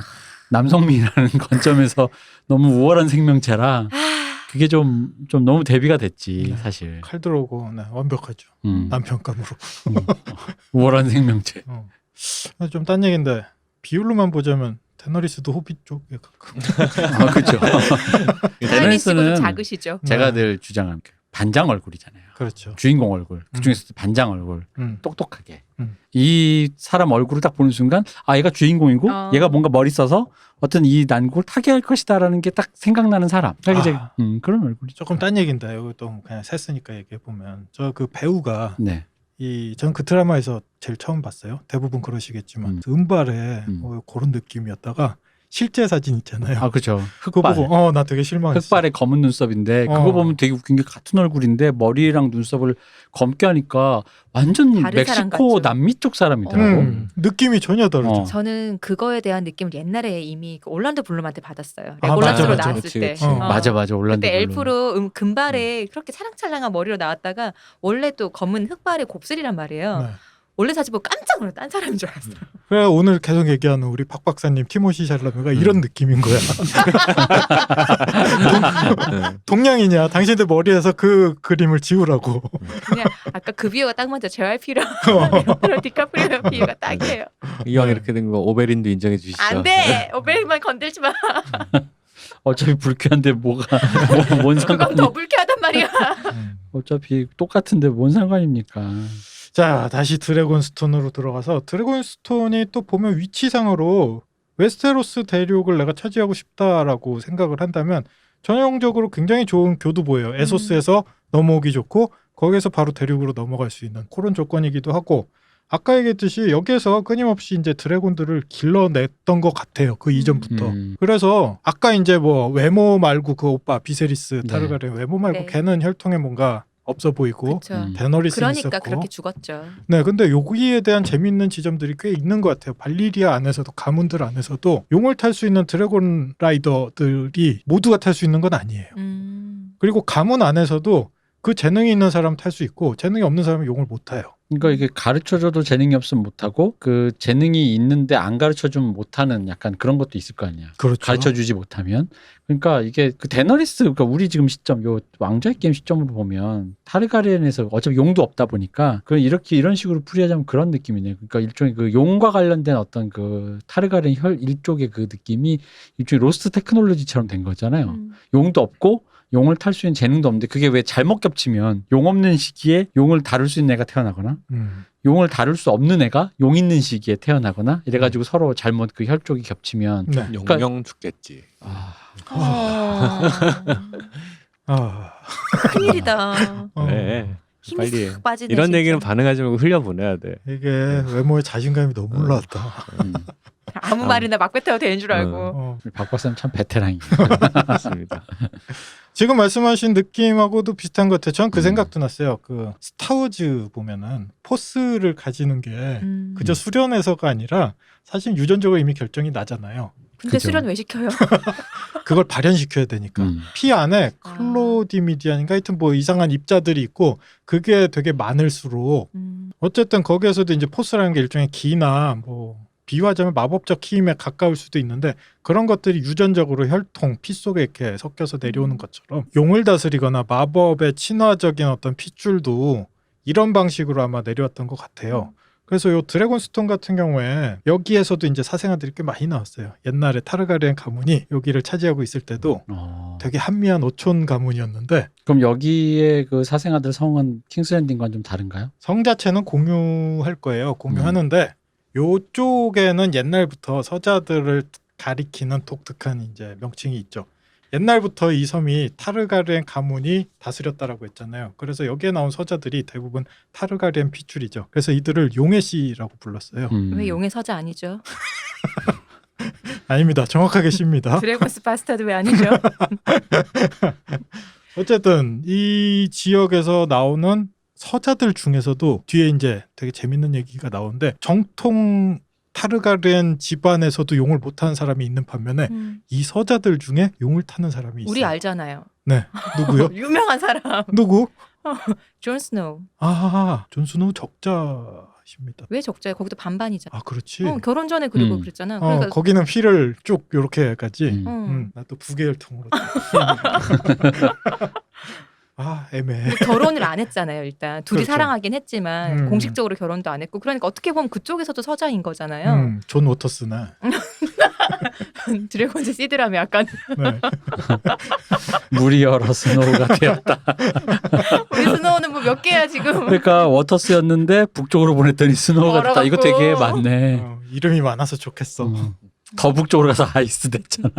남성미라는 관점에서 너무 우월한 생명체라 그게 좀 너무 대비가 됐지 네. 사실. 칼 들어오고 네, 완벽하죠. 남편감으로. 우월한 생명체. 좀 딴 얘기인데 비율로만 보자면 데너리스도 호빗 쪽에 가까워. 그렇죠. 데니리스보다 작으시죠. 제가 네. 늘 주장하는 그 반장 얼굴이잖아요. 그렇죠. 주인공 얼굴. 그중에서도 반장 얼굴. 똑똑하게. 음. 이 사람 얼굴을 딱 보는 순간 얘가 주인공이고 얘가 뭔가 머리 써서 어떤 이 난국을 타게 할 것이다라는 게 딱 생각나는 사람. 그런 얼굴이죠. 조금 딴 얘기인데 이것도 그냥 셌으니까 얘기해 보면 저 그 배우가 네. 전 그 드라마에서 제일 처음 봤어요. 대부분 그러시겠지만 은발에 그런 느낌이었다가 실제 사진 있잖아요. 그렇죠. 그거 보고 나 되게 실망했어. 흑발에 검은 눈썹인데 그거 보면 되게 웃긴 게 같은 얼굴인데 머리랑 눈썹을 검게 하니까 완전 다른 사람 멕시코 같죠. 남미 쪽 사람이더라고. 느낌이 전혀 다르죠. 저는 그거에 대한 느낌을 옛날에 이미 그 올란도 블룸한테 받았어요. 아, 레골라스로 맞아. 나왔을 그치, 때. 그치. 맞아 올란도 그때 블룸. 엘프로 금발에 그렇게 찰랑찰랑한 머리로 나왔다가 원래 또 검은 흑발의 곱슬이란 말이에요. 네. 원래 사실 보고 깜짝 놀라 딴 사람인 줄 알았어요. 그래 오늘 계속 얘기하는 우리 박 박사님 티모시 샬라메가 이런 느낌인 거야. 동양이냐? 당신들 머리에서 그 그림을 지우라고. 그냥 아까 그 비유가 딱 맞아. JYP랑 디카프리오 비유가 딱이에요. 이왕 이렇게 된 거 오베린도 인정해 주시죠. 안 돼. 오벨만 건들지 마. 어차피 불쾌한데 뭔 그건 상관이? 더 불쾌하단 말이야. 어차피 똑같은데 뭔 상관입니까? 자 다시 드래곤스톤으로 들어가서 드래곤스톤이 또 보면 위치상으로 웨스테로스 대륙을 내가 차지하고 싶다라고 생각을 한다면 전형적으로 굉장히 좋은 교두보예요. 에소스에서 넘어오기 좋고 거기에서 바로 대륙으로 넘어갈 수 있는 그런 조건이기도 하고 아까 얘기했듯이 여기에서 끊임없이 이제 드래곤들을 길러냈던 것 같아요. 그 이전부터. 그래서 아까 이제 뭐 외모 말고 그 오빠 비세리스 타르가렌 외모 말고 네. 걔는 혈통에 뭔가 없어 보이고 그렇죠. 데너리스는 그러니까 있었고 그렇게 죽었죠. 네, 근데 여기에 대한 재미있는 지점들이 꽤 있는 것 같아요. 발리리아 안에서도 가문들 안에서도 용을 탈 수 있는 드래곤 라이더들이 모두가 탈 수 있는 건 아니에요. 그리고 가문 안에서도 그 재능이 있는 사람 탈 수 있고 재능이 없는 사람은 용을 못 타요. 그러니까 이게 가르쳐줘도 재능이 없으면 못하고 그 재능이 있는데 안 가르쳐주면 못하는 약간 그런 것도 있을 거 아니야. 그렇죠. 가르쳐주지 못하면. 그러니까 이게 그 데너리스, 그러니까 우리 지금 시점, 요 왕좌의 게임 시점으로 보면 타르가리엔에서 어차피 용도 없다 보니까 그 이런 식으로 풀이하자면 그런 느낌이네요. 그러니까 일종의 그 용과 관련된 어떤 그 타르가리엔 일족의 그 느낌이 일종의 로스트 테크놀로지처럼 된 거잖아요. 용도 없고 용을 탈 수 있는 재능도 없는데 그게 왜 잘못 겹치면 용 없는 시기에 용을 다룰 수 있는 애가 태어나거나 용을 다룰 수 없는 애가 용 있는 시기에 태어나거나 이래가지고 서로 잘못 그 혈족이 겹치면 네. 용병 죽겠지. 큰일이다. 네. 힘이 빨리 싹 빠지네. 이런 진짜. 얘기는 반응하지 말고 흘려보내야 돼. 이게 외모에 자신감이 너무 올라왔다. 아무 말이나 막 뱉어도 되는 줄 알고. 박 박사님 참 베테랑이에요. 맞습니다. 지금 말씀하신 느낌하고도 비슷한 것 같아요. 전 그 생각도 났어요. 그 스타워즈 보면은 포스를 가지는 게 그저 수련에서가 아니라 사실 유전적으로 이미 결정이 나잖아요. 근데 그죠. 수련 왜 시켜요? 그걸 발현시켜야 되니까. 피 안에 클로디미디안인가 하여튼 뭐 이상한 입자들이 있고 그게 되게 많을수록 어쨌든 거기에서도 이제 포스라는 게 일종의 기나 뭐 비유하자면 마법적 힘에 가까울 수도 있는데 그런 것들이 유전적으로 혈통, 피 속에 이렇게 섞여서 내려오는 것처럼 용을 다스리거나 마법의 친화적인 어떤 핏줄도 이런 방식으로 아마 내려왔던 것 같아요. 그래서 요 드래곤스톤 같은 경우에 여기에서도 이제 사생아들이 꽤 많이 나왔어요. 옛날에 타르가리엔 가문이 여기를 차지하고 있을 때도 되게 한미한 어촌 가문이었는데 그럼 여기에 그 사생아들 성은 킹스랜딩과는 좀 다른가요? 성 자체는 공유할 거예요. 공유하는데 요쪽에는 옛날부터 서자들을 가리키는 독특한 이제 명칭이 있죠. 옛날부터 이 섬이 타르가리엔 가문이 다스렸다라고 했잖아요. 그래서 여기에 나온 서자들이 대부분 타르가리엔 핏줄이죠. 그래서 이들을 용의 씨라고 불렀어요. 왜 용의 서자 아니죠? 아닙니다. 정확하게 씨입니다. 드래곤스 바스타드 왜 아니죠? 어쨌든 이 지역에서 나오는 서자들 중에서도 뒤에 이제 되게 재밌는 얘기가 나오는데 정통 타르가리엔 집안에서도 용을 못하는 사람이 있는 반면에 이 서자들 중에 용을 타는 사람이 있어요. 우리 알잖아요. 네. 누구요? 유명한 사람. 누구? 존 스노우. 아, 존 스노우 적자십니다. 왜 적자예요? 거기도 반반이잖아. 아, 그렇지. 결혼 전에 그리고 그랬잖아. 그러니까 거기는 피를 쭉 요렇게까지. 음. 나 또 부계열통으로. 아, 애매해. 결혼을 안 했잖아요. 일단 둘이 그렇죠. 사랑하긴 했지만 음. 공식적으로 결혼도 안 했고 그러니까 어떻게 보면 그쪽에서도 서자인 거잖아요. 존 워터스나. 드래곤즈 시드라면 약간 네. 물이 열어 스노우가 되었다. 우리 스노우는 뭐 몇 개야 지금. 그러니까 워터스였는데 북쪽으로 보냈더니 스노우가 됐다. 이거 되게 많네. 이름이 많아서 좋겠어. 더 북쪽으로 가서 아이스 됐잖아.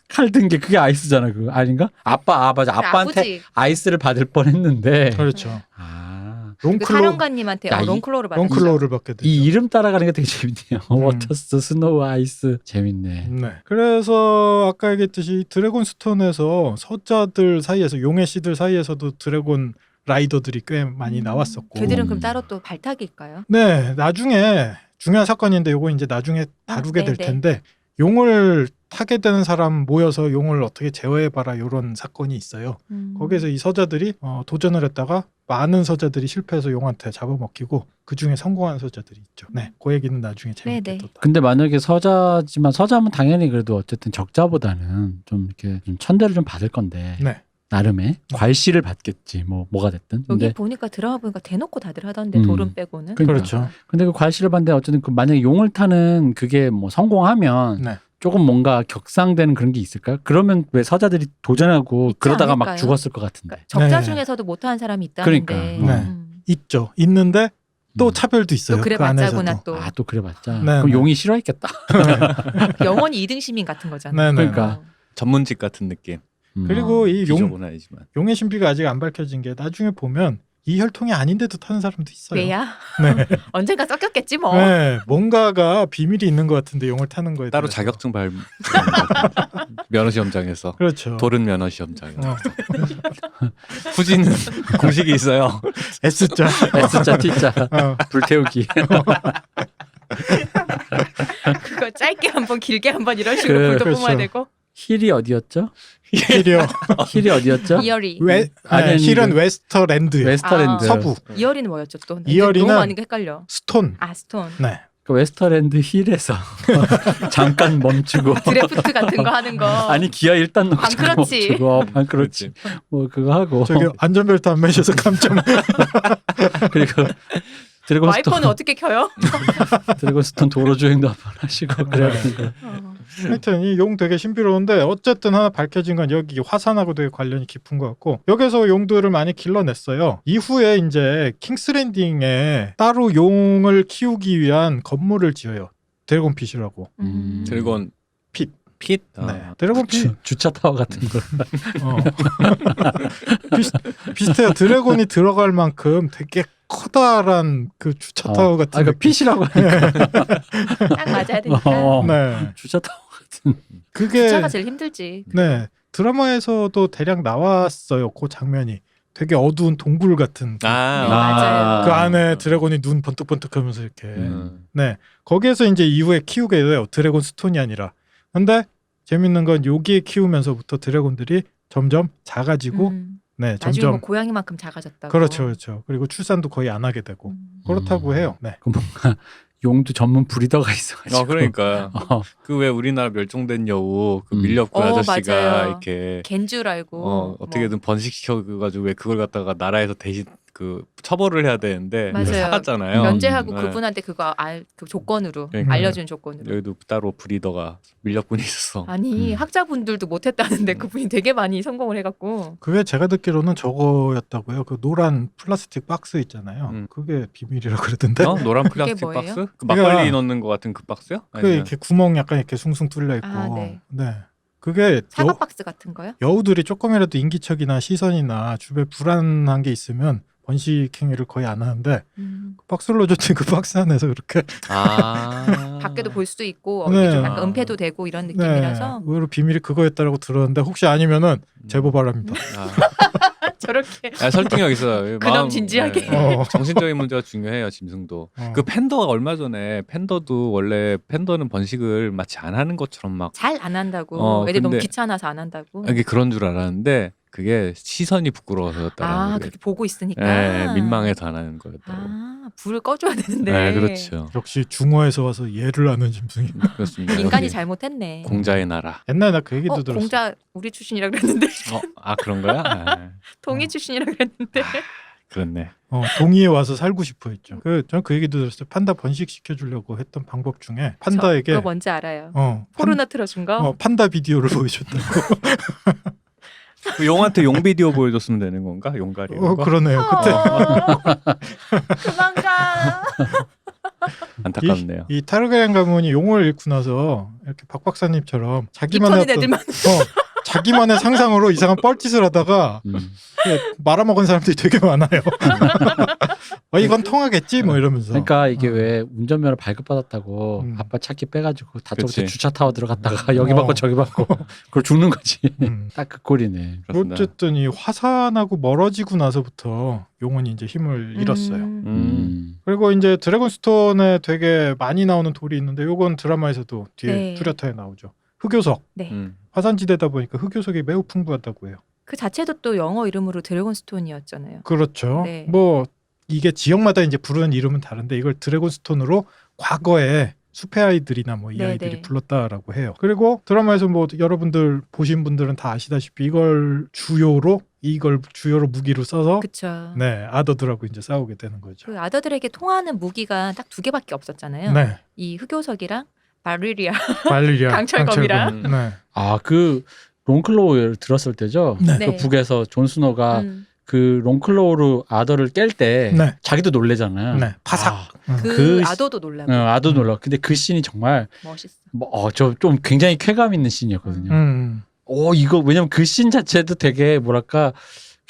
칼 든 게 그게 아이스잖아. 그거 아닌가? 맞아. 아빠한테 아버지. 아이스를 받을 뻔했는데. 그렇죠. 그 롱클로, 사령관님한테 야, 롱클로를 받았죠. 롱클로우를 받게 되죠. 이 이름 따라가는 게 되게 재밌네요. 워터스, 스노우, 아이스. 재밌네. 네. 그래서 아까 얘기했듯이 드래곤스톤에서 서자들 사이에서 용의 씨들 사이에서도 드래곤 라이더들이 꽤 많이 나왔었고. 걔들은 그럼 따로 또 발탁일까요? 네, 나중에 중요한 사건인데 요거 이제 나중에 다루게 될 네네. 텐데 용을 타게 되는 사람 모여서 용을 어떻게 제어해봐라 이런 사건이 있어요. 거기에서 이 서자들이 도전을 했다가 많은 서자들이 실패해서 용한테 잡아먹히고 그 중에 성공한 서자들이 있죠. 네, 그 얘기는 나중에 재밌게 네네. 또. 근데 만약에 서자지만 서자면 당연히 그래도 어쨌든 적자보다는 좀 이렇게 좀 천대를 좀 받을 건데 네, 나름의 괄시를 받겠지 뭐가 됐든. 여기 근데 보니까 드라마 보니까 대놓고 다들 하던데 음. 돌은 빼고는. 그러니까. 그렇죠. 근데 그 괄시를 받는데 어쨌든 그 만약에 용을 타는 그게 뭐 성공하면 네. 조금 뭔가 격상되는 그런 게 있을까요? 그러면 왜 서자들이 도전하고 있지 그러다가 막 않을까요? 죽었을 것 같은데. 그러니까 적자 네. 중에서도 못하는 사람이 있다는데. 그러니까. 네. 있죠. 있는데 또 차별도 있어요. 또 그래 그 봤자구나 안에서도. 또. 아, 또 그래봤자. 네, 그럼 네. 용이 싫어했겠다. 영원히 2등 시민 같은 거잖아. 네, 네. 그러니까. 전문직 같은 느낌. 그리고 이 용, 기적은 아니지만. 용의 신비가 아직 안 밝혀진 게 나중에 보면 이 혈통이 아닌데도 타는 사람도 있어요. 왜야? 네. 언젠가 섞였겠지 뭐. 네, 뭔가가 비밀이 있는 것 같은데 용을 타는 거에 따로 대해서. 자격증 발 면허 시험장에서 그렇죠. 도른 면허 시험장. 어, 후지는 공식이 있어요. S자. S자, T자, 어, 불태우기. 그거 짧게 한번 길게 한번 이런 식으로 불도 그렇죠. 뿜어야 되고. 힐이 어디였죠? 힐이요. 힐이 어디였죠? 이어리. 아니, 힐은 그- 웨스터랜드. 웨스터랜드. 서부. 이어리는 뭐였죠 또? 이어리는- 너무 많은 게 헷갈려. 스톤. 아 스톤. 네. 그 웨스터랜드 힐에서 잠깐 멈추고 드래프트 같은 거 하는 거. 아니 기아 일단 넣고 잠깐 반크러치. 멈추고 반크러치 뭐 그거 하고 저기 안전벨트 안 매셔서 깜짝. 그리고 드래곤스톤 와이퍼는 어떻게 켜요? 드래곤스톤 도로 주행도 한번 하시고 그래야 되는 거. 하여튼 이 용 되게 신비로운데 어쨌든 하나 밝혀진 건 여기 화산하고 되게 관련이 깊은 것 같고 여기서 용들을 많이 길러냈어요. 이후에 이제 킹스랜딩에 따로 용을 키우기 위한 건물을 지어요. 드래곤핏이라고. 드래곤 핏. 핏. 네. 드래곤핏. 주차 타워 같은 거. 어. 비슷해요. 드래곤이 들어갈 만큼 되게 커다란 그 주차 타워 같은. 그러니까 느낌. 핏이라고 하니까. 딱 맞아야 되니까. 네. 주차 타워 같은. 그게 주차가 제일 힘들지. 네 드라마에서도 대략 나왔어요. 그 장면이 되게 어두운 동굴 같은. 맞아요. 그 안에 드래곤이 눈 번뜩번뜩하면서 이렇게. 음. 네 거기에서 이제 이후에 키우게 돼요. 드래곤 스톤이 아니라. 근데 재밌는 건 여기에 키우면서부터 드래곤들이 점점 작아지고 네 나중에 점점 뭐 고양이만큼 작아졌다고. 그렇죠 그렇죠. 그리고 출산도 거의 안 하게 되고 그렇다고 해요. 네. 그 뭔가 용도 전문 브리더가 있어가지고. 그러니까 그 왜 우리나라 멸종된 여우 그 밀렵구 아저씨가 맞아요. 이렇게 걘 줄 알고. 어떻게든 번식시켜가지고 왜 그걸 갖다가 나라에서 대신 그 처벌을 해야 되는데 맞아요. 사갔잖아요. 면제하고 네. 그분한테 그거 그 조건으로 그러니까요. 알려준 조건으로. 여기도 따로 브리더가 밀렵꾼이 있었어. 아니 학자분들도 못했다는데 그분이 되게 많이 성공을 해갖고. 그게 제가 듣기로는 저거였다고요. 그 노란 플라스틱 박스 있잖아요. 그게 비밀이라 그러던데. 노란 그게 플라스틱 뭐예요? 박스? 그 막걸리 그러니까- 넣는 것 같은 그 박스요? 그 아니면- 이렇게 구멍 약간 이렇게 숭숭 뚫려 있고. 아, 네. 그게 사과 박스 같은 거요? 여우들이 조금이라도 인기척이나 시선이나 주변에 불안한 게 있으면 번식 행위를 거의 안 하는데 그 박스를 넣어줬더니 그 박스 안에서 그렇게 아. 밖에도 볼 수도 있고 네. 좀 약간 은폐도 되고 이런 느낌이라서 네, 의외로 비밀이 그거였다라고 들었는데 혹시 아니면은 제보 바랍니다. 저렇게 설득력 있어요. 그놈 진지하게. 정신적인 문제가 중요해요. 짐승도. 그 팬더가 얼마 전에 팬더도 원래 팬더는 번식을 마치 안 하는 것처럼 막 잘 안 한다고. 애들 너무 근데- 귀찮아서 안 한다고. 이게 그런 줄 알았는데 그게 시선이 부끄러워서였다라는 아 거예요. 그렇게 보고 있으니까. 네, 민망해서 안 하는 거였다고. 아 불을 꺼줘야 되는데. 네, 그렇죠. 역시 중어에서 와서 예를 아는 짐승이. 그렇습니다. 인간이 여기 잘못했네. 공자의 나라. 옛날에 나 그 얘기도 들었어. 공자 우리 출신이라 그랬는데 그런 거야? 아, 동이 출신이라 그랬는데. 그렇네. 동의에 와서 살고 싶어 했죠. 저는 그 얘기도 들었어요. 판다 번식시켜 주려고 했던 방법 중에 판다에게 그거 뭔지 알아요. 어, 포르노 틀어준 거. 판다 비디오를 보여줬다고. 그 용한테 용 비디오 보여줬으면 되는 건가? 용가리. 그러네요. 그때 그만 가. 안타깝네요. 이 타르가렌 가문이 용을 잃고 나서 이렇게 박 박사님처럼 자기만의 입천인 애들만. 자기만의 상상으로 이상한 뻘짓을 하다가 말아먹은 사람들이 되게 많아요. 이건 통하겠지 뭐 이러면서. 그러니까 이게 왜 운전면허 발급받았다고 아빠 차키 빼가지고 다짜고짜 그치. 주차 타워 들어갔다가 여기 받고 저기 받고 그걸 죽는 거지. 딱 그 꼴이네. 그렇습니다. 어쨌든 이 화산하고 멀어지고 나서부터 용은 이제 힘을 잃었어요. 그리고 이제 드래곤스톤에 되게 많이 나오는 돌이 있는데 요건 드라마에서도 뒤에 네. 뚜렷하게 나오죠. 흑요석. 네. 화산지대다 보니까 흑요석이 매우 풍부하다고 해요. 그 자체도 또 영어 이름으로 드래곤스톤이었잖아요. 그렇죠. 네. 뭐 이게 지역마다 이제 부르는 이름은 다른데 이걸 드래곤스톤으로 과거에 숲의 아이들이나 뭐 이 네네. 아이들이 불렀다라고 해요. 그리고 드라마에서 뭐 여러분들 보신 분들은 다 아시다시피 이걸 주요로 무기로 써서 그렇죠. 네 아더들하고 이제 싸우게 되는 거죠. 그 아더들에게 통하는 무기가 딱 2개밖에 없었잖아요. 네, 이 흑요석이랑 바리리아. 발리리아, 강철검이랑. 네, 그 롱클로우를 들었을 때죠. 네. 네. 그 북에서 존 스노가 음. 그 롱클로우로 아더를 깰 때 네. 자기도 놀래잖아요. 네, 파삭. 그 그 아더도 놀라고 아도 놀라. 근데 그 씬이 정말 멋있어. 저 좀 굉장히 쾌감 있는 씬이었거든요. 이거 왜냐면 그 씬 자체도 되게 뭐랄까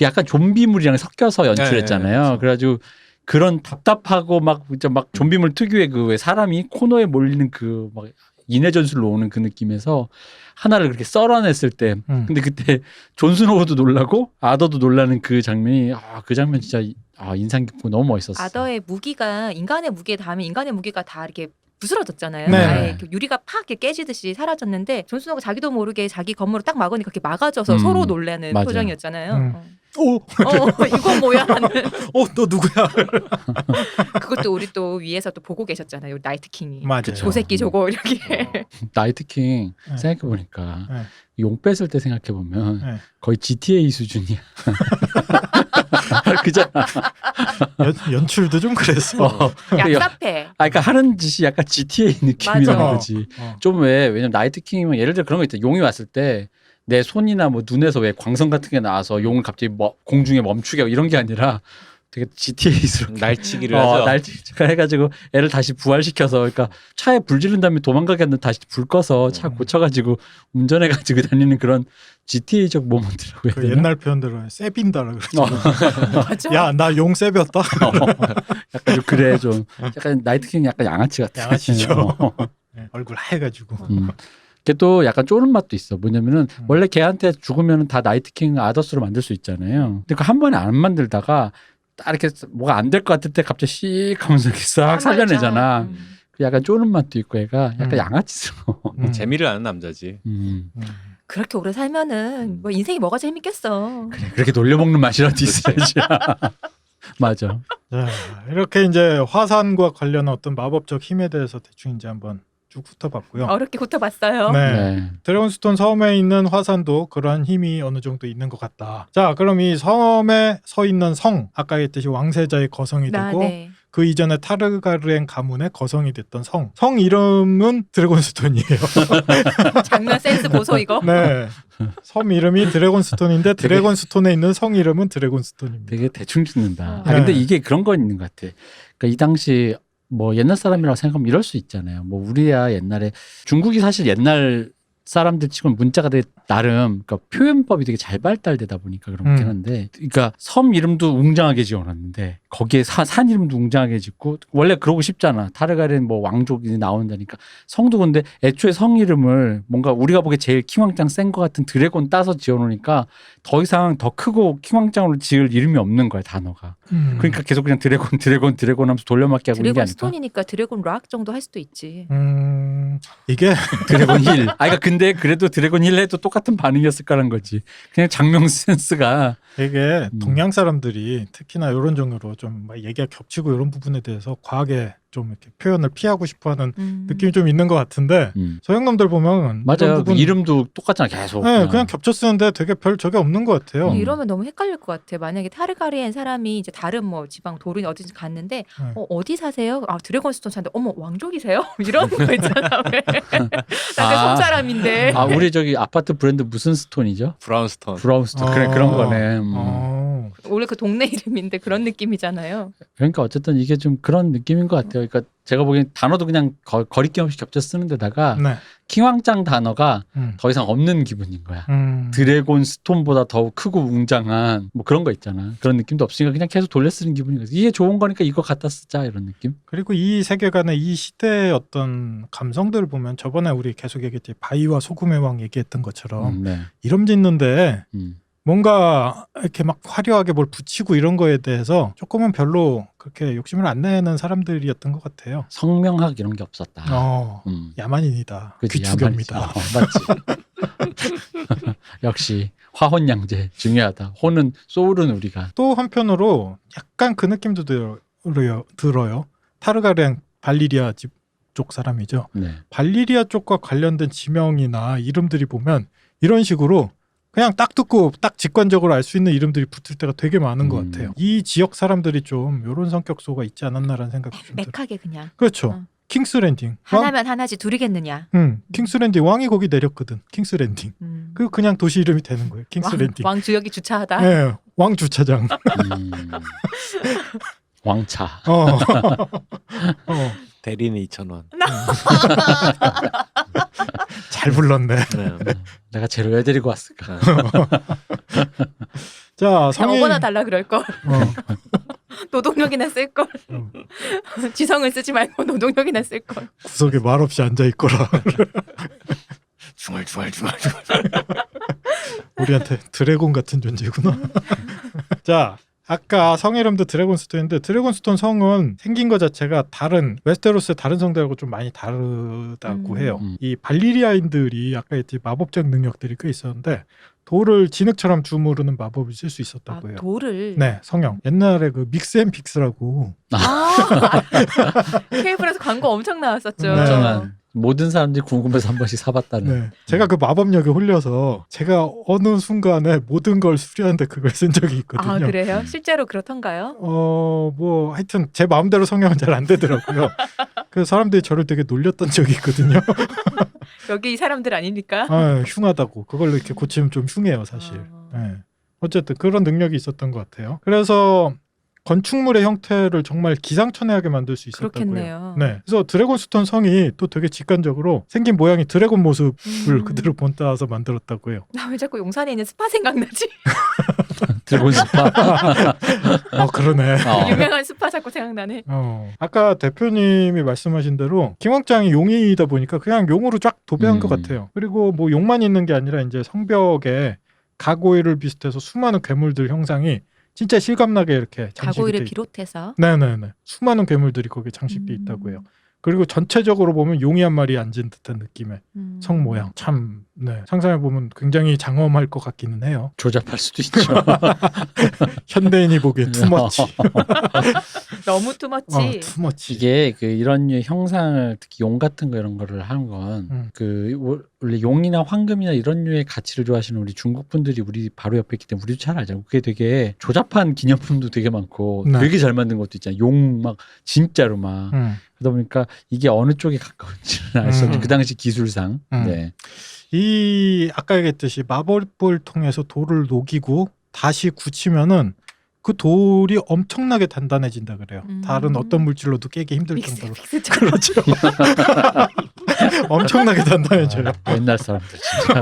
약간 좀비물이랑 섞여서 연출했잖아요. 네, 그렇죠. 그래가지고 그런 답답하고 막 좀비물 특유의 그 왜 사람이 코너에 몰리는 그 막 인해 전술로 오는 그 느낌에서 하나를 그렇게 썰어냈을 때 근데 그때 존 스노우도 놀라고 아더도 놀라는 그 장면이 그 장면 진짜 인상 깊고 너무 멋있었어요. 아더의 무기가 인간의 무기에 닿으면 인간의 무기가 다 이렇게 부스러졌잖아요. 네. 아예 이렇게 유리가 팍 이렇게 깨지듯이 사라졌는데 존 스노우가 자기도 모르게 자기 검으로 딱 막으니까 그렇게 막아져서 서로 놀라는 맞아요. 표정이었잖아요. 이건 뭐야 하는. 너 누구야? 그것도 우리 또 위에서 또 보고 계셨잖아요. 우리 나이트킹이. 맞아요. 저 새끼 저거 이렇게. 나이트킹 네. 생각해보니까 네. 용 뺐을 때 생각해보면 네. 거의 GTA 수준이야. 그잖아. 연출도 좀 그랬어. 얍삽해. 그러니까 하는 짓이 약간 GTA 느낌이 맞아. 나는 거지. 좀 왜냐면 나이트킹이면 예를 들어 그런 거 있다. 용이 왔을 때 내 손이나 뭐 눈에서 왜 광선 같은 게 나와서 용을 갑자기 공중에 멈추게 하고 이런 게 아니라 되게 GTA스럽게 날치기를 하죠. 날치기를 해가지고 애를 다시 부활시켜서 그러니까 차에 불 지른 다음에 도망가게 하는데 다시 불 꺼서 차 고쳐가지고 운전해가지고 다니는 그런 GTA적 모먼트라고 해야 그 되나? 옛날 표현대로 세빈다라 그러죠. 맞아. 야, 나 용 세볐다. 약간 좀 그래 좀 약간 나이트킹 약간 양아치 같아. 양아치죠. 네, 얼굴 하얘가지고. 걔 또 약간 쪼는 맛도 있어. 뭐냐면은 원래 걔한테 죽으면 다 나이트킹 아더스로 만들 수 있잖아요. 근데 그 한 번에 안 만들다가 딱 이렇게 뭐가 안 될 것 같을 때 갑자기 씩 하면서 이렇게 싹 살려내잖아. 그 약간 쪼는 맛도 있고 얘가 약간 양아치스러워. 재미를 아는 남자지. 그렇게 오래 살면은 뭐 인생이 뭐가 재밌겠어. 그래, 그렇게 놀려먹는 맛이라도 있어야지. 맞아. 자, 이렇게 이제 화산과 관련한 어떤 마법적 힘에 대해서 대충 이제 한번 쭉 훑어봤고요. 어렵게 훑어봤어요. 네. 네. 드래곤스톤 섬에 있는 화산도 그러한 힘이 어느 정도 있는 것 같다. 자, 그럼 이 섬에 서 있는 성, 아까 했듯이 왕세자의 거성이 되고 네. 그 이전에 타르가르엔 가문의 거성이 됐던 성. 성 이름은 드래곤스톤이에요. 장면 센스 보소 이거. 네. 섬 이름이 드래곤스톤인데 드래곤스톤에 있는 성 이름은 드래곤스톤입니다. 되게 대충 짓는다. 네. 근데 이게 그런 건 있는 것 같아. 그러니까 이 당시 뭐 옛날 사람이라고 생각하면 이럴 수 있잖아요. 뭐 우리야 옛날에 중국이 사실 옛날 사람들 치고는 문자가 되게 나름 그러니까 표현법이 되게 잘 발달되다 보니까 그런 거긴 한데 그러니까 섬 이름도 웅장하게 지어놨는데 거기에 산 이름도 웅장하게 짓고 원래 그러고 싶잖아. 타르가렌 뭐 왕족이 나온다니까 성도 근데 애초에 성 이름을 뭔가 우리가 보기에 제일 킹왕짱 센 것 같은 드래곤 따서 지어놓으니까 더 이상 더 크고 킹왕짱으로 지을 이름이 없는 거야 단어가. 그러니까 계속 그냥 드래곤 하면서 돌려막기 하고 있는 게 드래곤 아닐까? 스톤이니까 드래곤 락 정도 할 수도 있지. 이게 드래곤 힐. 그러니까 근데 그래도 드래곤 힐 해도 똑같은 반응이었을 거란 거지. 그냥 장명 센스가 이게 동양 사람들이 특히나 이런 종류로 좀 막 얘기가 겹치고 이런 부분에 대해서 과하게 좀 이렇게 표현을 피하고 싶어하는 느낌이 좀 있는 것 같은데 서양놈들 보면 맞아요. 이런 부분, 이름도 똑같잖아 계속. 네, 그냥 겹쳐 쓰는데 되게 별 적이 없는 것 같아요. 근데 이러면 너무 헷갈릴 것 같아. 만약에 타르가리엔 사람이 이제 다른 뭐 지방 도른 어디서 갔는데 어디 사세요? 아 드래곤스톤 사는데 어머 왕족이세요? 이런 거 있잖아. 왜? 나그 섬 사람인데. 아 우리 저기 아파트 브랜드 무슨 스톤이죠? 브라운스톤. 브라운스톤. 그래 그런 거네. 원래 그 동네 이름인데 그런 느낌이잖아요. 그러니까 어쨌든 이게 좀 그런 느낌인 것 같아요. 그러니까 제가 보기엔 단어도 그냥 거리낌 없이 겹쳐 쓰는 데다가 네. 킹왕짱 단어가 더 이상 없는 기분인 거야. 드래곤 스톤보다 더 크고 웅장한 뭐 그런 거 있잖아. 그런 느낌도 없으니까 그냥 계속 돌려 쓰는 기분인 거지. 이게 좋은 거니까 이거 갖다 쓰자 이런 느낌. 그리고 이 세계관의 이 시대의 어떤 감성들을 보면 저번에 우리 계속 얘기했지 바위와 소금의 왕 얘기했던 것처럼 네. 이름 짓는데 뭔가 이렇게 막 화려하게 뭘 붙이고 이런 거에 대해서 조금은 별로 그렇게 욕심을 안 내는 사람들이었던 것 같아요. 성명학 이런 게 없었다. 야만인이다. 그치, 귀축입니다. 맞지. 역시 화혼양제 중요하다. 혼은 소울은 우리가. 또 한편으로 약간 그 느낌도 들어요. 타르가렌 발리리아 집 쪽 사람이죠. 네. 발리리아 쪽과 관련된 지명이나 이름들이 보면 이런 식으로 그냥 딱 듣고 딱 직관적으로 알 수 있는 이름들이 붙을 때가 되게 많은 것 같아요. 이 지역 사람들이 좀 이런 성격소가 있지 않았나라는 생각이 좀 들어요. 맥하게 그냥. 그렇죠. 킹스랜딩. 하나면 하나지 둘이겠느냐. 킹스랜딩 왕이 거기 내렸거든. 킹스랜딩. 그냥 도시 이름이 되는 거예요. 킹스랜딩. 왕 주역이 주차하다. 네, 왕 주차장. 왕차. 대리는 2,000원. 잘 불렀네. 네. 내가 쟤를 왜 데리고 왔을까? 자, 그냥 어거나 달라 그럴 걸. 노동력이나 쓸 걸. 지성을 쓰지 말고 노동력이나 쓸 걸. 구석에 말없이 앉아 있거라. 중얼. 우리한테 드래곤 같은 존재구나. 자, 아까 성 이름도 드래곤스톤인데 드래곤스톤 성은 생긴 것 자체가 다른 웨스테로스의 다른 성들하고 좀 많이 다르다고 해요. 이 발리리아인들이 아까 했지 마법적 능력들이 꽤 있었는데 돌을 진흙처럼 주무르는 마법을 쓸 수 있었다고 해요. 돌을. 네, 성형. 옛날에 그 믹스앤픽스라고. 케이블에서 광고 엄청 나왔었죠. 네. 모든 사람들이 궁금해서 한 번씩 사봤다는. 네, 제가 그 마법력에 홀려서 제가 어느 순간에 모든 걸 수리하는데 그걸 쓴 적이 있거든요. 아 그래요? 실제로 그렇던가요? 뭐 하여튼 제 마음대로 성형은 잘 안 되더라고요. 그 사람들이 저를 되게 놀렸던 적이 있거든요. 여기 이 사람들 아니니까. 흉하다고. 그걸로 이렇게 고치면 좀 흉해요, 사실. 네. 어쨌든 그런 능력이 있었던 것 같아요. 그래서 건축물의 형태를 정말 기상천외하게 만들 수 있었다고요. 그렇겠네요. 네. 그래서 드래곤스톤 성이 또 되게 직관적으로 생긴 모양이 드래곤 모습을 그대로 본따서 만들었다고 해요. 나 왜 자꾸 용산에 있는 스파 생각나지? 드래곤 스파. 그러네. 유명한 스파 자꾸 생각나네. 아까 대표님이 말씀하신 대로 킹왕짱이 용이다 보니까 그냥 용으로 쫙 도배한 것 같아요. 그리고 뭐 용만 있는 게 아니라 이제 성벽에 가고이를 비슷해서 수많은 괴물들 형상이 진짜 실감나게 이렇게 장식이 가고이를 비롯해서. 네네네. 수많은 괴물들이 거기에 장식돼 있다고 해요. 그리고 전체적으로 보면 용이 한 마리 앉은 듯한 느낌의 성 모양. 참 네, 상상해 보면 굉장히 장엄할 것 같기는 해요. 조잡할 수도 있죠. 현대인이 보기에 투머치. 너무 투머치. 투머치. 이게 그 이런 류의 형상을 특히 용 같은 거 이런 거를 하는 건 그 원래 용이나 황금이나 이런 류의 가치를 좋아하시는 우리 중국 분들이 우리 바로 옆에 있기 때문에 우리도 잘 알잖아요. 그게 되게 조잡한 기념품도 되게 많고 네. 되게 잘 만든 것도 있잖아요. 용 막 진짜로 막 그러다 보니까 이게 어느 쪽에 가까운지는 알 수 없죠. 그 당시 기술상. 네. 이 아까 얘기했듯이 마법을 통해서 돌을 녹이고 다시 굳히면은 그 돌이 엄청나게 단단해진다 그래요. 다른 어떤 물질로도 깨기 힘들 정도로. 믹스처럼. 그렇죠. 엄청나게 단단해져요. 아, 옛날 사람들 진짜.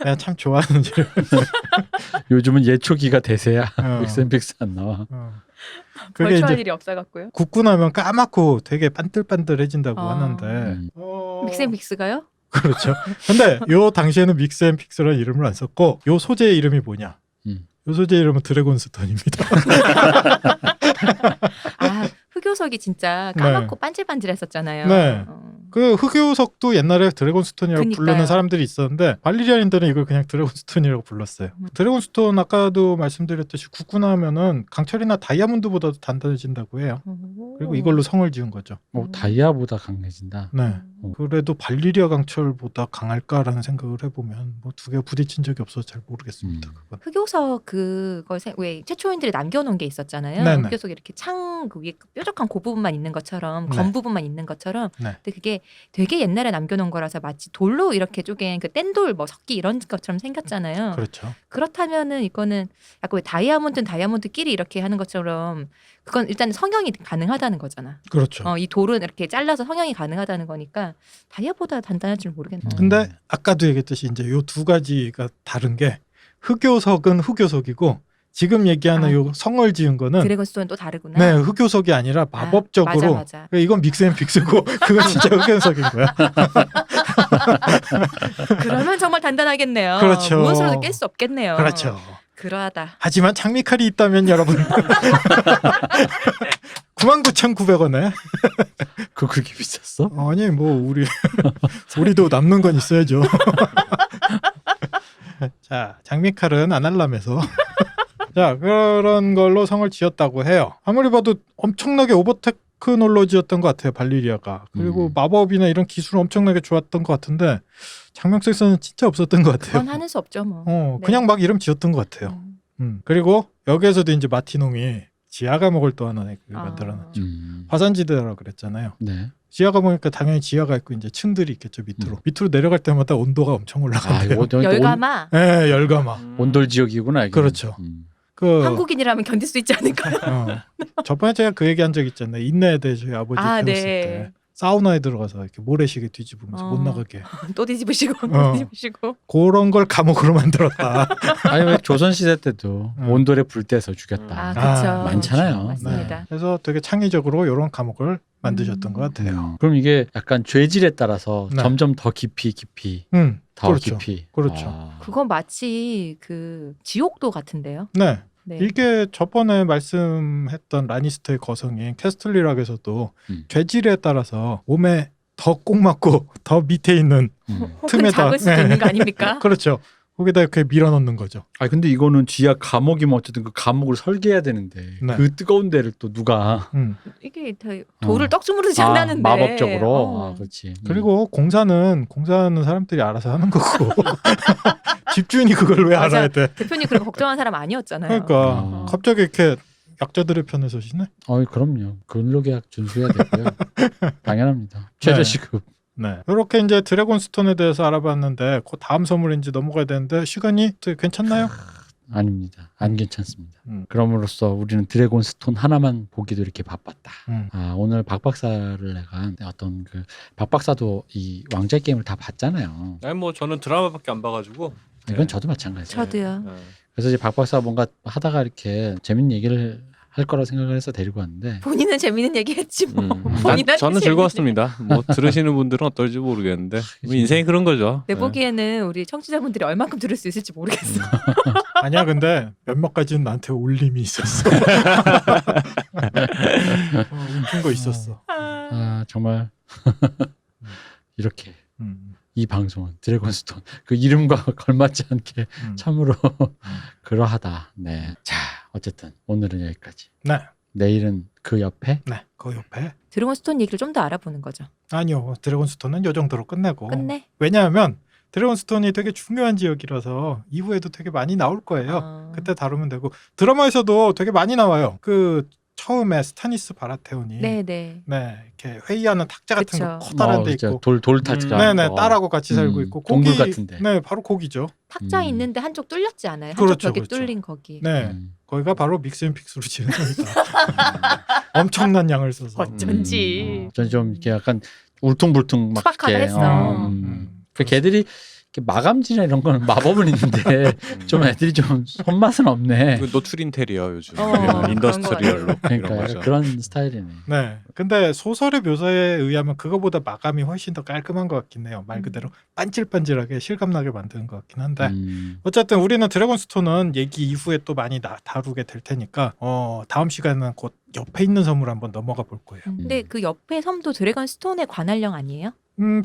내가 참 좋아하는 재료. 요즘은 예초기가 대세야. 어. 믹스앤픽스 안 나와. 그게 벌초할 이제 일이 없어 갖고요. 굽고 나면 까맣고 되게 반들반들해진다고 아. 하는데 믹스앤픽스가요? 그렇죠. 근데 요 당시에는 믹스앤픽스라는 이름을 안 썼고 요 소재의 이름이 뭐냐? 요 소재 이름은 드래곤스톤입니다. 아, 흑요석이 진짜 까맣고 반질반질했었잖아요. 네. 그 흑요석도 옛날에 드래곤스톤이라고 그니까요. 부르는 사람들이 있었는데 발리리안인들은 이걸 그냥 드래곤스톤이라고 불렀어요. 드래곤스톤 아까도 말씀드렸듯이 굽고 나면은 강철이나 다이아몬드보다도 단단해진다고 해요. 그리고 이걸로 성을 지은 거죠. 다이아보다 강해진다. 네. 그래도 발리리아 강철보다 강할까라는 생각을 해보면 뭐 두 개 부딪힌 적이 없어서 잘 모르겠습니다. 그건. 흑요석 그걸 왜 최초인들이 남겨놓은 게 있었잖아요. 네네. 흑요석 이렇게 창 그 위에 뾰족한 그 부분만 있는 것처럼 네. 건 부분만 있는 것처럼. 네. 근데 그게 되게 옛날에 남겨놓은 거라서 마치 돌로 이렇게 쪼갠 그 뗀돌 뭐 석기 이런 것처럼 생겼잖아요. 그렇죠. 그렇다면은 이거는 약간 왜 다이아몬드는 다이아몬드끼리 이렇게 하는 것처럼 그건 일단 성형이 가능하다는 거잖아. 그렇죠. 이 돌은 이렇게 잘라서 성형이 가능하다는 거니까 다이아보다 단단할 줄 모르겠네. 근데 아까도 얘기했듯이 이제 요 두 가지가 다른 게 흑요석은 흑요석이고 지금 얘기하는 아, 요 성을 지은 거는 드래곤스톤은 또 다르구나. 네 흑요석이 아니라 마법적으로 맞아. 이건 믹스앤픽스고 그건 진짜 흑요석인 거야. 그러면 정말 단단하겠네요. 그렇죠. 무엇으로도 깰 수 없겠네요. 그렇죠. 그러하다. 하지만 장미칼이 있다면 여러분 99,900원에 그거 그렇게 비쌌어? 아니 뭐 우리도 남는 건 있어야죠. 자 장미칼은 안 할라면서 자 그런 걸로 성을 지었다고 해요. 아무리 봐도 엄청나게 오버테크놀로지였던 것 같아요 발리리아가. 그리고 마법이나 이런 기술은 엄청나게 좋았던 것 같은데 장명색서는 진짜 없었던 것 같아요. 그건 하는 수 없죠 뭐. 네. 그냥 막 이름 지었던 것 같아요. 그리고 여기에서도 이제 마티농이 지하 감옥을 또 하나 만들어놨죠. 화산지대라고 그랬잖아요. 네. 지하 감옥이니까 당연히 지하가 있고 이제 층들이 있겠죠 밑으로. 밑으로 내려갈 때마다 온도가 엄청 올라간대요. 열감아. 네, 열감아. 온돌 지역이구나. 여기는. 그렇죠. 그 한국인이라면 견딜 수 있지 않을까요? 저번에 제가 그 얘기한 적 있잖아요. 인내에 대해 저희 아버지 배웠을 네. 때 사우나에 들어가서 이렇게 모래시계 뒤집으면서 못 나가게. 또 뒤집으시고 또 뒤집으시고. 그런 걸 감옥으로 만들었다. 아니 왜 조선 시대 때도 온돌에 불 떼서 죽였다. 아 그렇죠. 많잖아요. 맞습니다. 네. 그래서 되게 창의적으로 이런 감옥을 만드셨던 것 같아요. 그럼 이게 약간 죄질에 따라서 네. 점점 더 깊이 더 그렇죠. 깊이. 그렇죠. 그건 마치 그 지옥도 같은데요. 네. 네. 이게 저번에 말씀했던 라니스터의 거성인 캐스틀리락에서도 죄질에 따라서 몸에 더 꼭 맞고 더 밑에 있는 혹은 틈에다 작을 수도 있는 거 아닙니까? 그렇죠. 거기다 이렇게 밀어넣는 거죠. 아 근데 이거는 지하 감옥이면 어쨌든 그 감옥을 설계해야 되는데 네. 그 뜨거운 데를 또 누가 이게 돌을 떡주무르지 않았는데 마법적으로 그렇지. 그리고 공사는 사람들이 알아서 하는 거고 집주인이 그걸 왜 맞아. 알아야 돼? 대표님 그런 거 걱정한 사람 아니었잖아요. 그러니까 갑자기 이렇게 약자들의 편에 서시네. 그럼요. 근로계약 준수해야 되고요. 당연합니다. 최저시급. 네. 이렇게 이제 드래곤스톤에 대해서 알아봤는데 그 다음 선물인지 넘어가야 되는데 시간이 괜찮나요? 아닙니다. 안 괜찮습니다. 그럼으로써 우리는 드래곤스톤 하나만 보기도 이렇게 바빴다. 오늘 박 박사를 내가 어떤 그 박 박사도 이 왕좌 게임을 다 봤잖아요. 아니 뭐 저는 드라마밖에 안 봐가지고. 이건 저도 마찬가지예요. 저도요. 그래서 이제 박 박사 뭔가 하다가 이렇게 재밌는 얘기를 할 거라고 생각을 해서 데리고 왔는데 본인은 재밌는 얘기 했지 뭐. 본인한테 저는 재밌는 즐거웠습니다. 뭐 들으시는 분들은 어떨지 모르겠는데 뭐 인생이 그런 거죠. 내 보기에는 우리 청취자분들이 얼마큼 들을 수 있을지 모르겠어. 아니야 근데 몇몇 가지는 나한테 울림이 있었어. 웃긴 거 있었어. 정말 이렇게 이 방송은 드래곤스톤 그 이름과 걸맞지 않게 참으로 그러하다. 네. 자, 어쨌든 오늘은 여기까지. 네. 내일은 그 옆에 네. 그 옆에 드래곤스톤 얘기를 좀 더 알아보는 거죠. 아니요. 드래곤스톤은 요 정도로 끝내고. 끝내? 왜냐하면 드래곤스톤이 되게 중요한 지역이라서 이후에도 되게 많이 나올 거예요. 그때 다루면 되고 드라마에서도 되게 많이 나와요. 그 처음에 스타니스 바라테온이 네네. 네 이렇게 회의하는 탁자 같은 그쵸. 거 커다란 데 진짜 있고 돌 타치가 네네 딸하고 같이 살고 있고 동굴 거기 같은데. 네 바로 거기죠. 탁자 음. 있는데 한쪽 뚫렸지 않아요? 한쪽 그렇죠, 벽이 그렇죠. 뚫린 거기. 네 거기가 바로 믹스앤픽스로 지은 겁니다. 엄청난 양을 써서 어쩐지. 저는 좀 이렇게 약간 울퉁불퉁 막 투박하다 이렇게, 했어. 그 걔들이 이렇게 마감질이나 이런 거는 마법은 있는데 좀 애들이 좀 손맛은 없네. 그 노출 인테리어 요즘 어, 인더스트리얼로 그러니까 이런 거죠. 그런 스타일이네. 네. 근데 소설의 묘사에 의하면 그거보다 마감이 훨씬 더 깔끔한 것 같긴 해요. 말 그대로 반질반질하게 실감나게 만드는 것 같긴 한데 어쨌든 우리는 드래곤스톤은 얘기 이후에 또 많이 다루게 될 테니까 다음 시간은 곧 옆에 있는 섬으로 한번 넘어가 볼 거예요. 근데 그 옆에 섬도 드래곤스톤의 관할령 아니에요?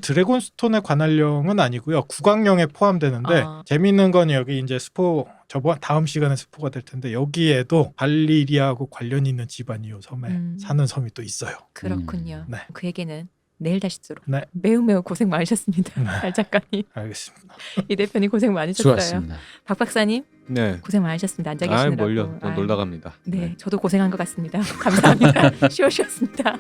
드래곤스톤의 관할령은 아니고요. 국왕령에 포함되는데 아. 재미있는 건 여기 이제 저번 다음 시간에 스포가 될 텐데 여기에도 발리리아하고 관련이 있는 집안이 요 섬에 사는 섬이 또 있어요. 그렇군요. 네. 그 얘기는 내일 다시 들어. 네. 매우 고생 많으셨습니다. 네. 달 작가님, 알겠습니다. 이 대표님 고생 많으셨어요. 수고하셨습니다. 박 박사님 네. 고생 많으셨습니다. 앉아 아, 계시느라고. 뭘요? 또 아유. 놀다 갑니다. 네, 저도 고생한 것 같습니다. 감사합니다. 쉬우셨습니다.